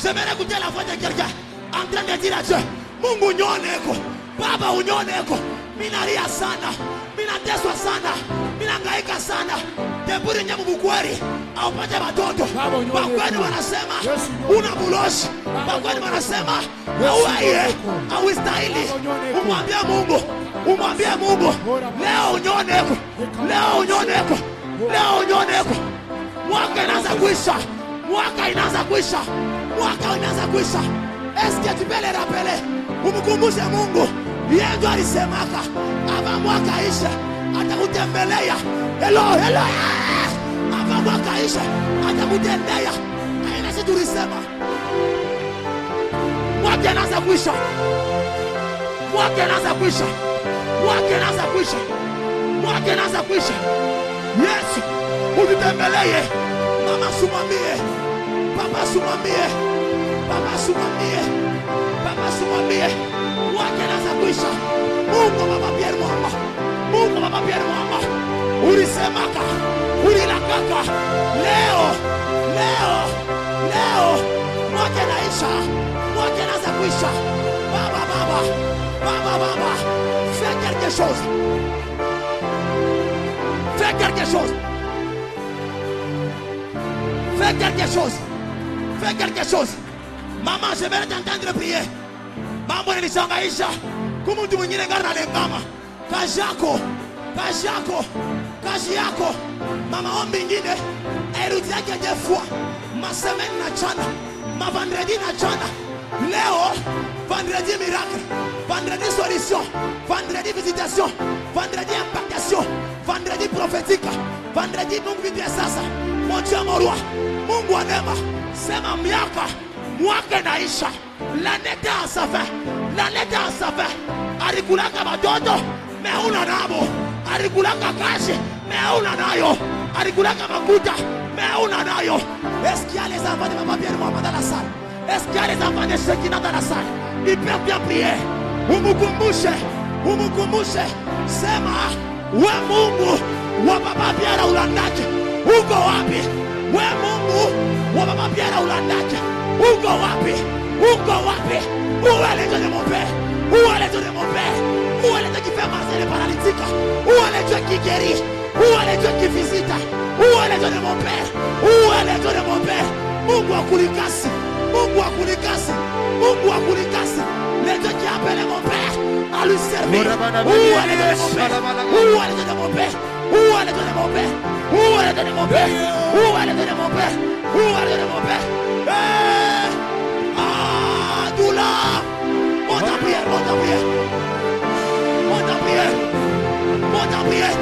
J'aimerais écouter la voix de quelqu'un en train de dire à Dieu, Mungu nyoneko, Baba unyoneko, minalia sana, minateswa sana, minangaika sana, teburi nyamu bukwari, au pate watoto. Bakwani wanasema una buloshi, bakwani wanasema hauaye, hauistahili. Umwambie Mungu, umwambie Mungu, leo unyoneko, leo unyoneko, leo unyoneko. Mwaka inaanza kuisha, Mwaka inaanza kuisha. Mwaka inaanza kuisha. Est-ce que tu peux le rappeler? Umkumbushe Mungu. Yeye ndo alisemaka ava mwaka isha atakutembelea. Hello. Ava mwaka isha atakutendea. Aina si tulisema. Mwaka inaanza kuisha. Mwaka inaanza kuisha. Mwaka inaanza kuisha. Mwaka inaanza kuisha. Yesu, ututembelee. Mama sumamie. Papa sumamie. Papa sumamie. Papa sumamie. Mwaka inaanza kuisha. Mungu Baba Pierre Mwamba. Mungu Baba Pierre Mwamba. Ulisemaka. Ulilakaka. Leo. Mwaka inaisha. Mwaka inaanza kuisha. Baba. Fais quelque chose. Fais quelque chose. Fais quelque chose. Fais quelque chose. Maman, je vais t'entendre prier. Mambo nilishangaisha. Kumu mtu mwingine ngara alengama. Kazi yako. Mama ombi ingine. Erudi yake jefua. Masemeni na chana. Mavandredi na chana. Leo, vendredi miracle. Vendredi solution. Vendredi visitation. Vendredi impactation. Vendredi prophétique. Vendredi Mungu vitu ya sasa. Moja morua. Mungu wa neema. Sema miaka. Mwaka inaisha. L'année à sa fin. Alikulaka watoto. Meuna nabo. Alikulaka kashi. Meuna nayo. Alikulaka makuta. Meuna nayo. Est-ce qu'il y a les enfants de Papa Pierre Mwamba dans la salle? Est-ce qu'il y a les enfants de ceux qui sont dans la salle? Ils peuvent bien prier. Umukumbushe. Sema. We Mungu wa Papa Pierre ulandaje? Uko wapi? We Mungu wa Papa Pierre ulandaje? Uko wapi? Où est le Dieu de mon père? Où est le Dieu de mon père? Où est le Dieu qui fait marcher les paralytiques? Où est le Dieu qui guérit? Où est le Dieu qui visite? Où est le Dieu de mon père? Où est le Dieu de mon père? Mungu wa kulikasi. Le Dieu qui a appelé mon père à lui servir. Où est le Dieu de mon père? Où est le Dieu de mon père? Où est le Dieu de mon père? Où est le Dieu de mon père? Où est le Dieu de mon père? Où est le Dieu de mon père? Douleur! Monte en prière.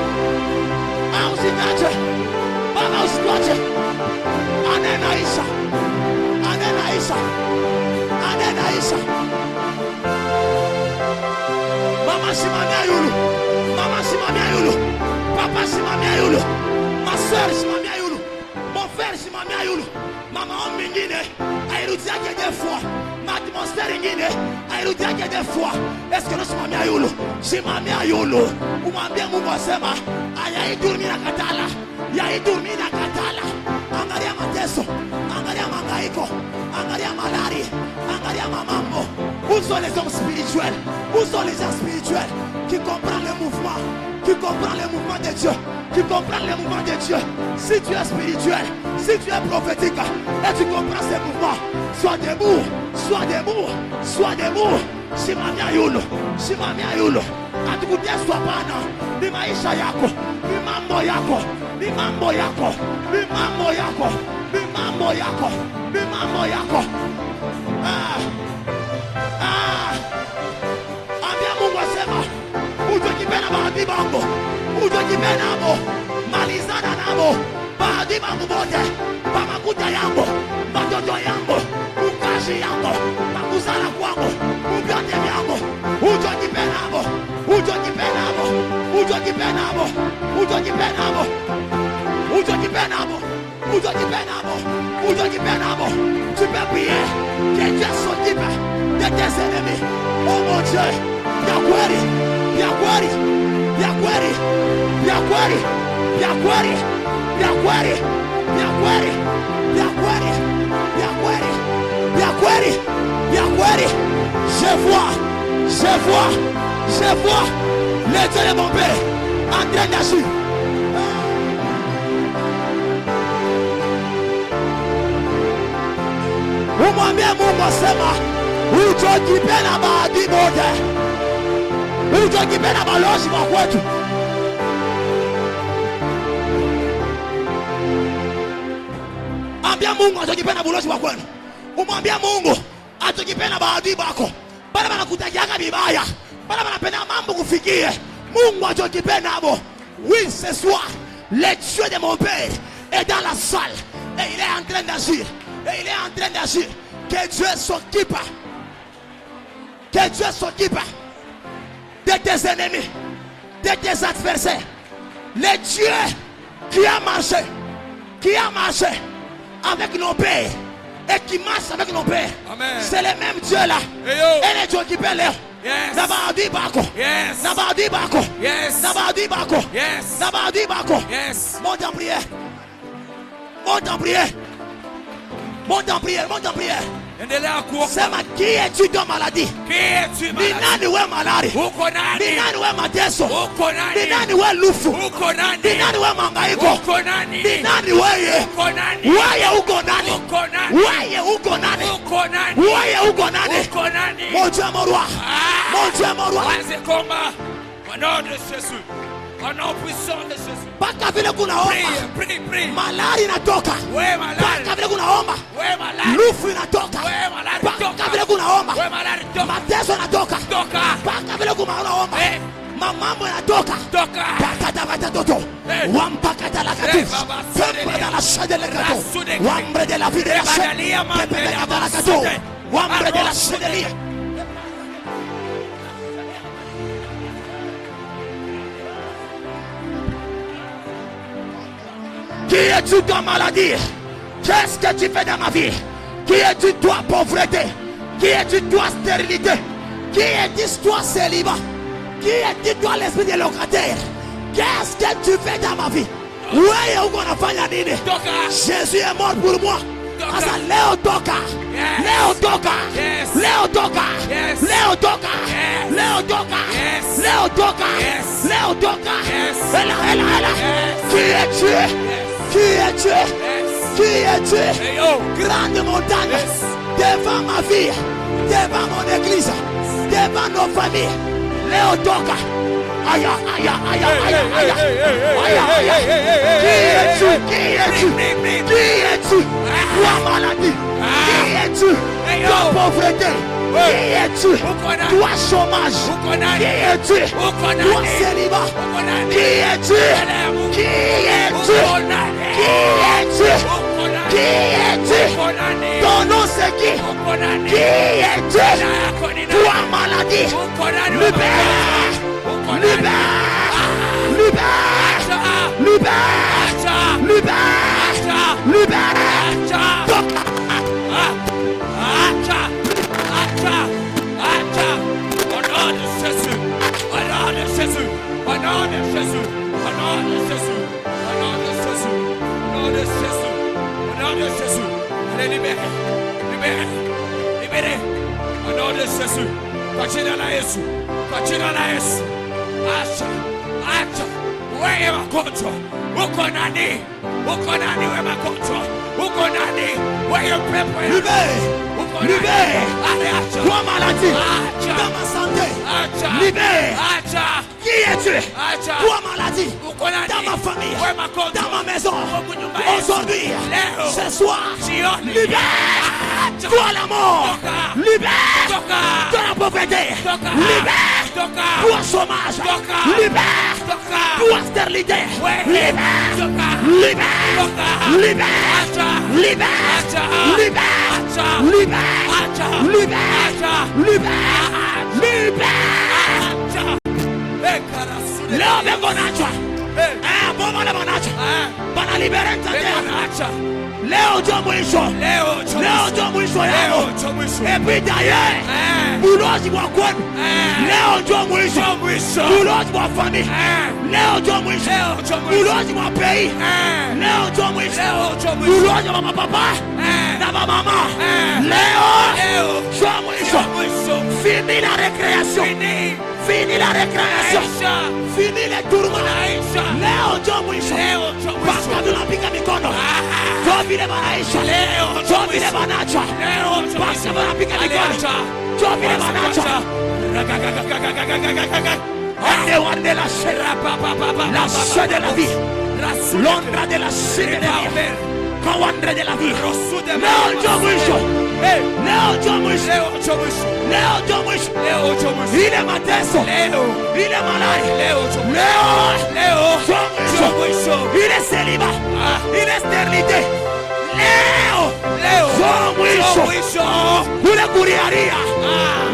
Usikache. Baba usikache. Anenaisha. Mama simamia yulu. Papa simamia yulu. Ma soeur simamia yulu. Mon frère simamia yulu. Mama omingine airudi yake des fois. Ma atmosphère ingine airudi yake des fois. Est-ce que nous simamia yulu? Umwambie Mungu asema ayaidurumi na katala. Angalia mateso, angalia mangaiko, angalia malari, angalia mamambo. Où sont les hommes spirituels? Où sont les gens spirituels qui comprennent le mouvement, de Dieu, Si tu es spirituel, si tu es prophétique et tu comprends ces mouvements, sois debout. Simamia yulu. Atukuteswa bana. Ni maisha yako, ni mambo yako. Ambia Mungu asema utojipenda baadhi bango. Utojipenda abo. Malizana nabo. Baadhi bango bote. Pamakuta yango. Matoto yango. Ukashi yango. Makuzala kwango. Ubyote yango. Utojipenda abo. Tu peux prier que Dieu s'occupe de tes ennemis. Oh mon Dieu, je vois le Dieu de mon père en train d'agir. Umwambie Mungu asema utojipenda baadhi bote. Utojipenda balozi wa kwetu. Umwambia Mungu atakipenda bulozi wa kwenu. Umwambia Mungu atakipenda baadhi bako. Bala banakutakiaga bibaya. Bala banapenda mambo kufikie. Mungu atakipenda abo. Oui, ce soir, le Dieu de mon père est dans la salle. Et il est en train d'agir. Et il est en train d'agir. Que Dieu s'occupe. Que Dieu s'occupe de tes ennemis, de tes adversaires. Le Dieu qui a marché avec nos pères et qui marche avec nos pères. C'est le même Dieu là. Et le Dieu qui peut l'air. Yes. Nabadi bako. Yes. Nabadi bako. Yes. Nabadi bako. Yes. Nabadi bako. Yes. Monte en prière. Monte en prière. Monte en prière. Monte en prière. Endelea kuomba. Sema qui es-tu dans maladie? Qui es-tu Ni malade? nani we malari? Uko Ni nani? nani we mateso? Uko Ni nani? nani we lufu? Uko nani? Ni nani we mangaiko? Uko nani? Ni nani weye? Uko nani? Weye uko nani? Uko nani? Weye uko nani? Uko nani? Weye uko nani? Uko nani? Mon Dieu mon roi. Mon Dieu mon roi. Wanze komba. Au nom de Jésus. Au nom puissant de Jésus. Paka vile kunaomba. Prie. Malari inatoka. Wewe malari. Paka vile kunaomba. Wewe malari. Lufu inatoka. Wewe malari. Paka vile kunaomba. Wewe malari. Mateso yanatoka. Toka. Paka vile kunaomba. Mamambo yanatoka. Toka. Pakata batatoto. Wampakata la katu. Femme de la chade le katu. Wambre de la vie de la chade. Kepelekata la katu. Wambre de la chade. Qui es-tu toi maladie? Qu'est-ce que tu fais dans ma vie? Qui es-tu toi pauvreté? Qui es-tu toi stérilité? Qui es-tu toi célibat? Qui es-tu toi l'esprit de locataire? Qu'est-ce que tu fais dans ma vie? Wewe uko nafanya nini? Jésus est mort pour moi. Sasa leo toka. Leo toka. Leo toka. Leo toka. Leo toka. Leo toka. Leo toka. Ela. Qui es-tu? Qui es-tu? Qui es-tu? Grande montagne devant ma vie, devant mon église, devant nos familles. Léo Toka. Aïe. Qui es-tu? Qui es-tu? Qui es-tu? Toi maladie. Qui es-tu? Toi pauvreté. Qui es-tu? Toi chômage. Qui es-tu? Toi célibat. Qui es-tu? Qui es-tu? Qui es-tu? Qui es-tu? Ton nom c'est qui? Qui es-tu? Toi maladie. Libère. Libéré. Au nom de Jésus. Kwa jina la Yesu. Kwa jina la Yesu. Acha. Wewe magonjwa. Uko nani? Uko nani wewe magonjwa? Uko nani? Wewe pepo. Libère. Toi maladie. Dans ma santé. Libère. Qui es-tu? Toi maladie. Dans ma famille. Dans ma maison. Aujourd'hui. Ce soir. Libère. Toi la mort. Libère. Toi la pauvreté. Libère. Toi chômage. Libère. Toi stérilité. Libère. Leo vengo nacho. Bomo le manacho. Para liberar esta Leo ndio mwisho. Leo ndio mwisho yao. Et d'ailleurs, bulozi wa kwenu. Leo ndio mwisho. Bulozi wa famille. Leo ndio mwisho. Bulozi wa pays. Leo ndio mwisho. Bulozi wa papa na mama. Leo ndio mwisho. Fini la récréation. Fini la récréation. Fini les tourments. Leo ndio mwisho. Paka tunapiga mikono. Ndio vile wanaisha. Ndio vile wanacha. Paka wanapiga mikono. Ndio vile wanacha. On est la chair de la vie. L'ombre de la chair de la vie. Kawandre de la vie. Leo ndio mwisho. Leo ndio mwisho. Leo ndio mwisho. Ile mateso. Ile malari. Leo ndio mwisho. Ile seliba. Ile sterilite. Leo ndio mwisho. Kule kuriaria.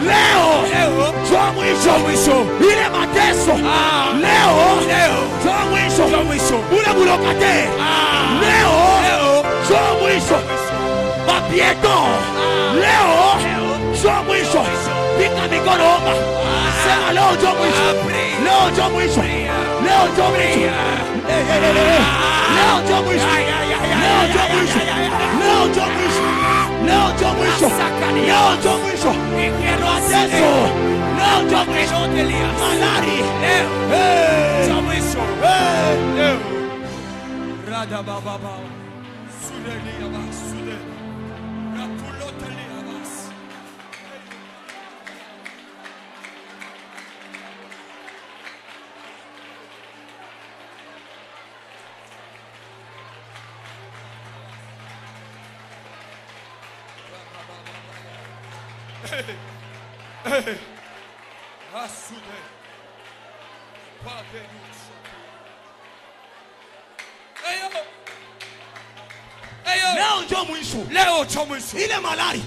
Leo ndio mwisho. Ile mateso. Leo ndio mwisho. Kule bulokate. Leo ndio mwisho. Papieto. Leo ndio mwisho. Pika mikono omba. Sema leo ndio mwisho. Leo ndio mwisho. Leo ndio mwisho. Leo ndio mwisho. Leo ndio mwisho. Leo ndio mwisho. Leo ndio mwisho. Leo ndio mwisho. Mateso. Leo ndio mwisho. Malari. Leo mwisho. Leo. Rada baba baba. Sudeli abas. Sudeli. Rapuloteli abas. Leo ndio mwisho. Leo ndio mwisho. Ile malari.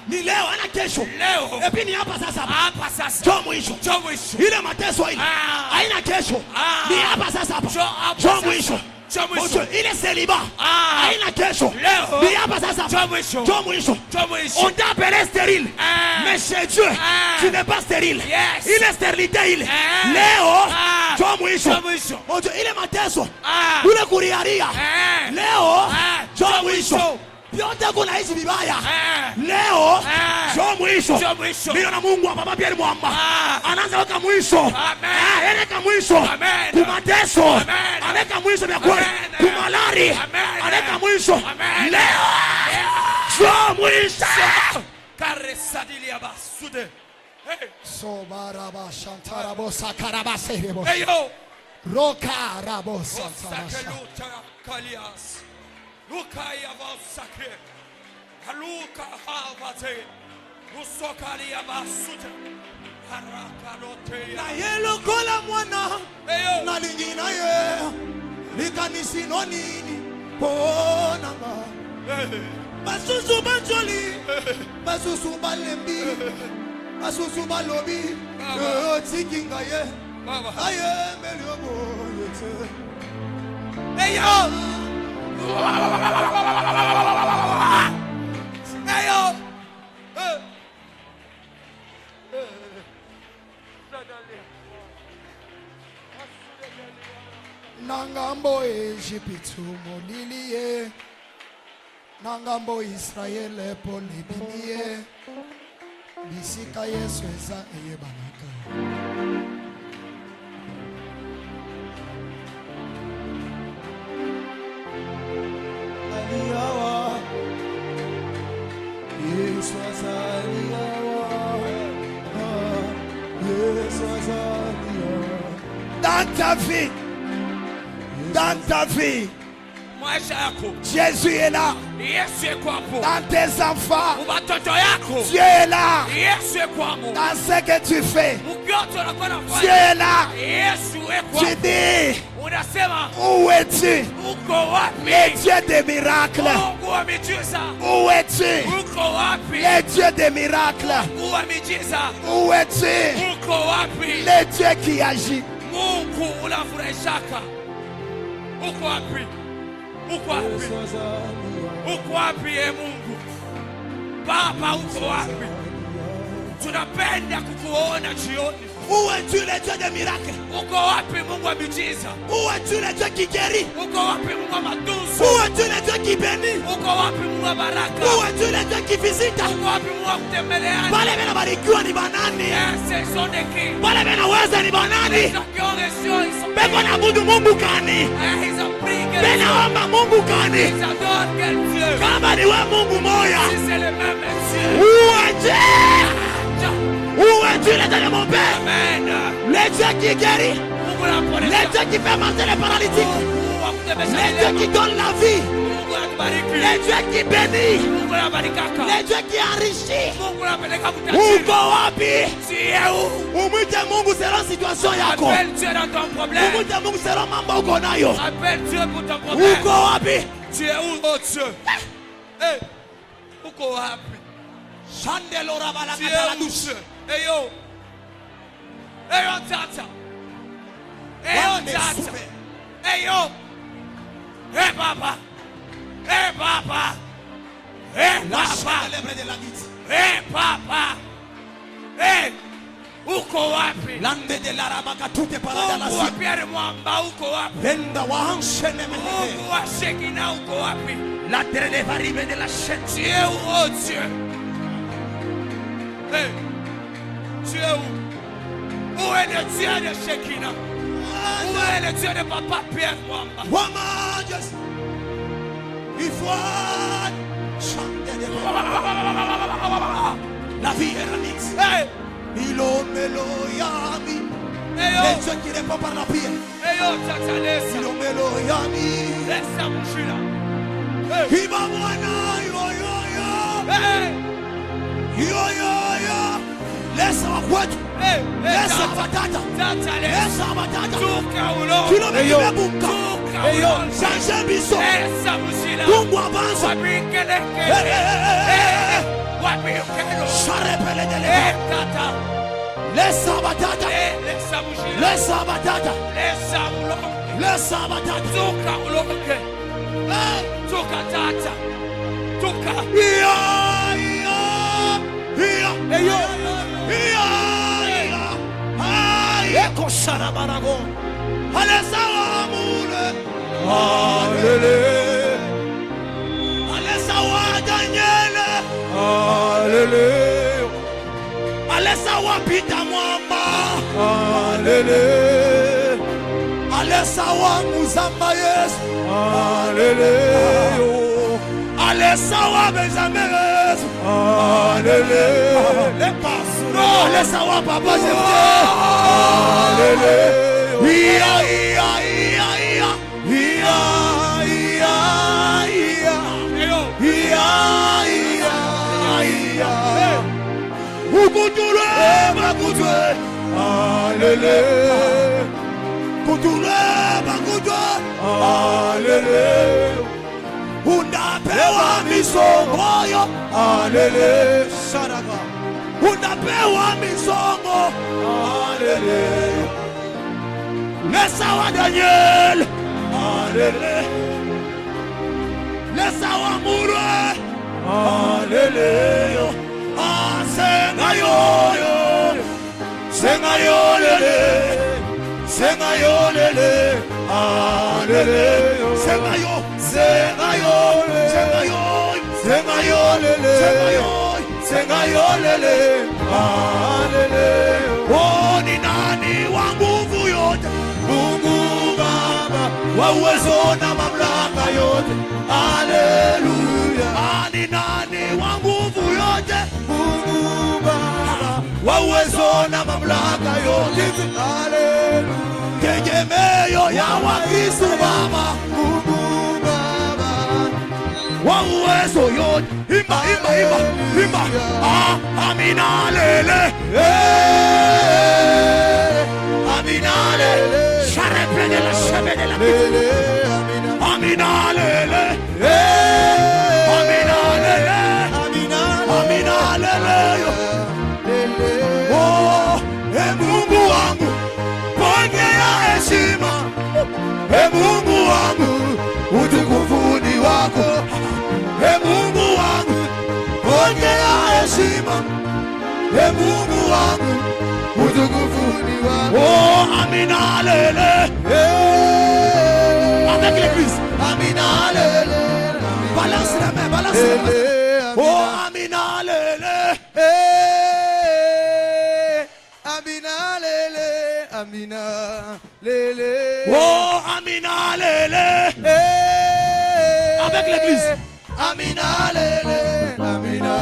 Ni leo ana kesho. Leo. Epi ni hapa sasa. Hapa sasa. Ndio mwisho. Ndio mwisho. Ile mateso ile. Haina kesho. Ni hapa sasa hapa. Ndio mwisho. Ile célibat. Haina kesho. Ni hapa sasa. Ndio mwisho. On t'appelle stérile. Mais chez Dieu, tu n'es pas stérile. Ile stérilité ile. Leo ndio mwisho. Ile mateso. Ule kuriaria. Leo ndio mwisho. Vyote kunaishi vibaya. Leo ndio mwisho. Ndio na Mungu wa Baba Pierre Mwamba. Anaanza weka mwisho. Anaweka mwisho. Kumateso. Anaweka mwisho vya kweli. Kumalari. Anaweka mwisho. Leo ndio mwisho. Karesadilia basude. Sobaraba shantarabo sakaraba serebo. Eyo. Rokarabo santaraba. Kalias. Lukaya vasake. Haluka havate. Rusokali abasute. Harakalote. Na yelo kola mwana. Eyo. Na lingina ye. Likanisi no nini. Ponanga. Basusu banjoli. Basusu balembi. Basusu balobi. Tikinga ye. Baba. Aye meliobo yete. Eyo. Eyo. Nangambo Egyptu molilie. Nangambo Israel polibilie. Bisika Yesu eza eyebanaka. Aliyawa. Yesu azaliyawa. Yesu azaliyawa. Dans ta vie, Jésus est là. Dans tes enfants, Dieu est là. Dans ce que tu fais, Dieu est là. Tu dis, où es-tu? Le Dieu des miracles. Où es-tu? Le Dieu des miracles. Où es-tu? Le Dieu qui agit. Uko wapi? Uko wapi? Uko wapi Mungu? Baba uko wapi? Tunapenda kukuona jioni. Où es-tu le Dieu des miracles? Uko wapi Mungu wa miujiza? Où es-tu le Dieu qui guérit? Uko wapi Mungu wa matunzo? Où es-tu le Dieu qui bénit? Uko wapi Mungu wa baraka? Où es-tu le Dieu qui visite? Uko wapi Mungu wa kutembeleana? Wale wena barikiwa ni banani? Wale wena weza ni banani? Beko na budu Mungu kani? Bena omba Mungu kani? Kama ni we Mungu moya. Où es-tu? Où es-tu le Dieu de mon Père? Le Dieu qui guérit. Le Dieu qui fait marcher les paralytiques. Le Dieu qui donne la vie. qui bénit, le Dieu qui enrichit. Uko wapi? Umwite Mungu selon situation yako. Appelle Dieu dans ton problème. Umwite Mungu selon mambo uko nayo. Appelle Dieu pour ton problème. Uko wapi? Tu es où, oh Dieu? Hey, uko wapi? Chandelo rabala Tu es katala où, douche. Dieu? Hey yo. Hey yo, tata. Hey yo, tata. Hey yo. Hey papa. Hey papa. Hey papa. Hey papa. Hey. Uko wapi? Lande de la rabaka toute parada la Mungu wa Pierre Mwamba uko wapi? Benda wa enchaîne Mungu wa Shekina uko wapi? la terre de varibe de la chaîne. Tu es où, oh Dieu? Hey. Tu es où? Où est le Dieu de Shekina? Où est le Dieu de papa Pierre Mwamba? Woman just il faut chanter de la vie est remix. Hey. Milo melo yami. Hey yo. Les Dieu qui répond par la prière. Hey yo, tata laisse. Milo melo yami. Laisse mouchila. Hey. Iba mwana yo yo yo. Hey. Yo yo yo. Laisse wa kwetu. Hey. Laisse wa batata. Tata laisse. Laisse wa batata. Tuka ulo. Kilo mekibe bunka. Tuka ulo. Change biso. Laisse mouchila. Mungu avanza. Wabinkeleke. Hey. Wabinkeleke. Sharepele de Hey, leva. tata. Laisse wa batata. Hey, laisse mouchila. Laisse wa batata. Laisse ulo. Laisse wa batata. Tuka ulo. Hey. Tuka tata. Tuka. Iya iya iya. Hey yo. Iya iya. Ay. Eko sharabarago. Alesa wa mule. Alele. Alesa wa Daniele. Alele. Alesa wa Peter Mwamba. Alele. Alesa wa Muzamba Yesu. Alele. Alesa wa Benjamin Yesu. Alele. Le passe. Alesa wa Papa Jefte. Alele. Iya iya iya iya. Iya iya iya. Hey yo. Iya iya iya. Ukutule bakutwe. Alele. Kutule bakutwe. Alele. Unapewa misongo yo. Alele. Sharaka. Unapewa misongo. Alele. Lesa wa Daniel. Alele. Lesa wa Mure. Alele. Senga yo yo. Senga yo lele. Senga yo lele. Alele. Senga yo. Senga yo. Senga yo. Senga yo lele. Senga yo. Senga yo lele. Alele. Oh, ni nani wa nguvu yote. Mungu Baba wa uwezo na mamlaka yote. Haleluya. Ni nani wa nguvu yote. Mungu Baba wa uwezo na mamlaka yote. Haleluya. Tegemeo ya Wakristo Baba. Mungu Baba wa uwezo yote. Imba imba imba imba. Amina lele. Amina lele. Chareple de la cheve de la lele. Amina lele. Amina lele. Amina lele. Oh, Mungu wangu, pokea heshima. Mungu wangu, utukufu ni wako. Mungu wangu, pokea heshima. Mungu wangu, utukufu ni wako. Oh, amina lele. Avec l'église. Amina lele. Balance la main, balance la main. Oh, amina lele. Amina lele. Amina lele. Oh, amina lele. Avec l'église. Amina lele. Amina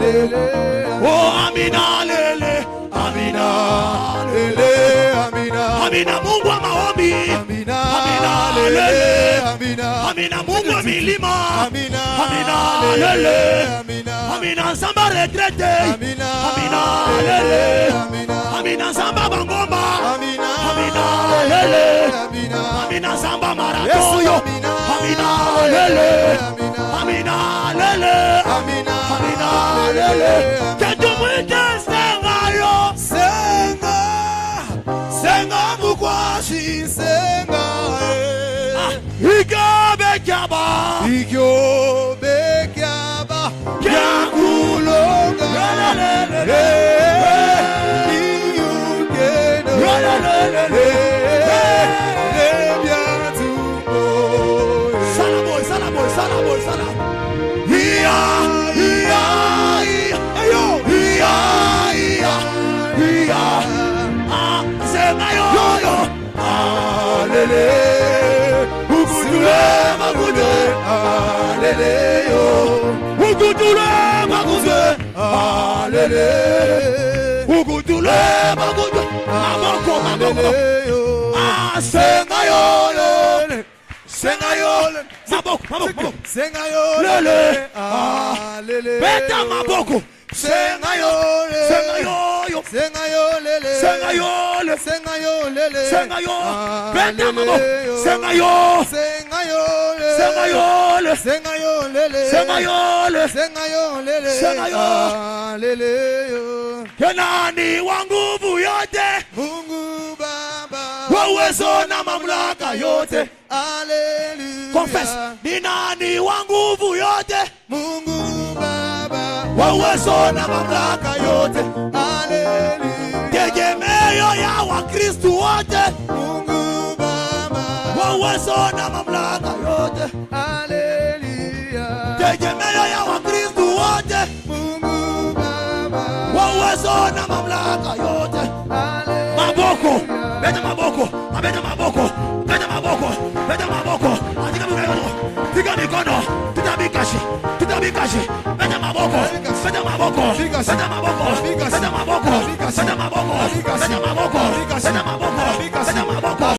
lele. Oh, amina lele. Amina lele. Amina. Amina Mungu wa maombi. Amina lele. Amina Mungu wa milima. Amina Amina, lele. Amina, samba retraité. Amina, lele. Amina, samba bangomba. Amina, lele. Amina, samba marathon. Amina, lele. Amina, lele. Amina, lele. Que tu me senga yo. Senga mukwashi. Senga. Ikabe kyaba. Ikabe kyaba. Kyakulonga. Beta maboko. Sengayole, Sengayole, Sengayole, Sengayole, Sengayole, Sengayole, Beta maboko. Sengayole, Sengayole, Sengayole, Sengayole, Sengayole, Sengayole, Sengayole. Kenani wanguvu yote, Mungu Baba, wawezo na mamlaka yote. Hallelujah. Confess. Ni nani wanguvu yote, Mungu Baba, wawezo na mamlaka yote. Hallelujah. Tegemeo ya Wakristo wote, Mungu Baba, wawezo na mamlaka yote. Hallelujah. Tegemeo ya Wakristo wote, Mungu Baba, wawezo na mamlaka yote. Maboko, beta maboko, beta maboko, beta maboko, beta maboko. Atika mikono, tika mikono, tutabikashi, tutabikashi. Beta maboko, beta maboko, beta maboko, beta maboko, beta maboko, beta maboko, beta maboko, beta maboko, beta maboko,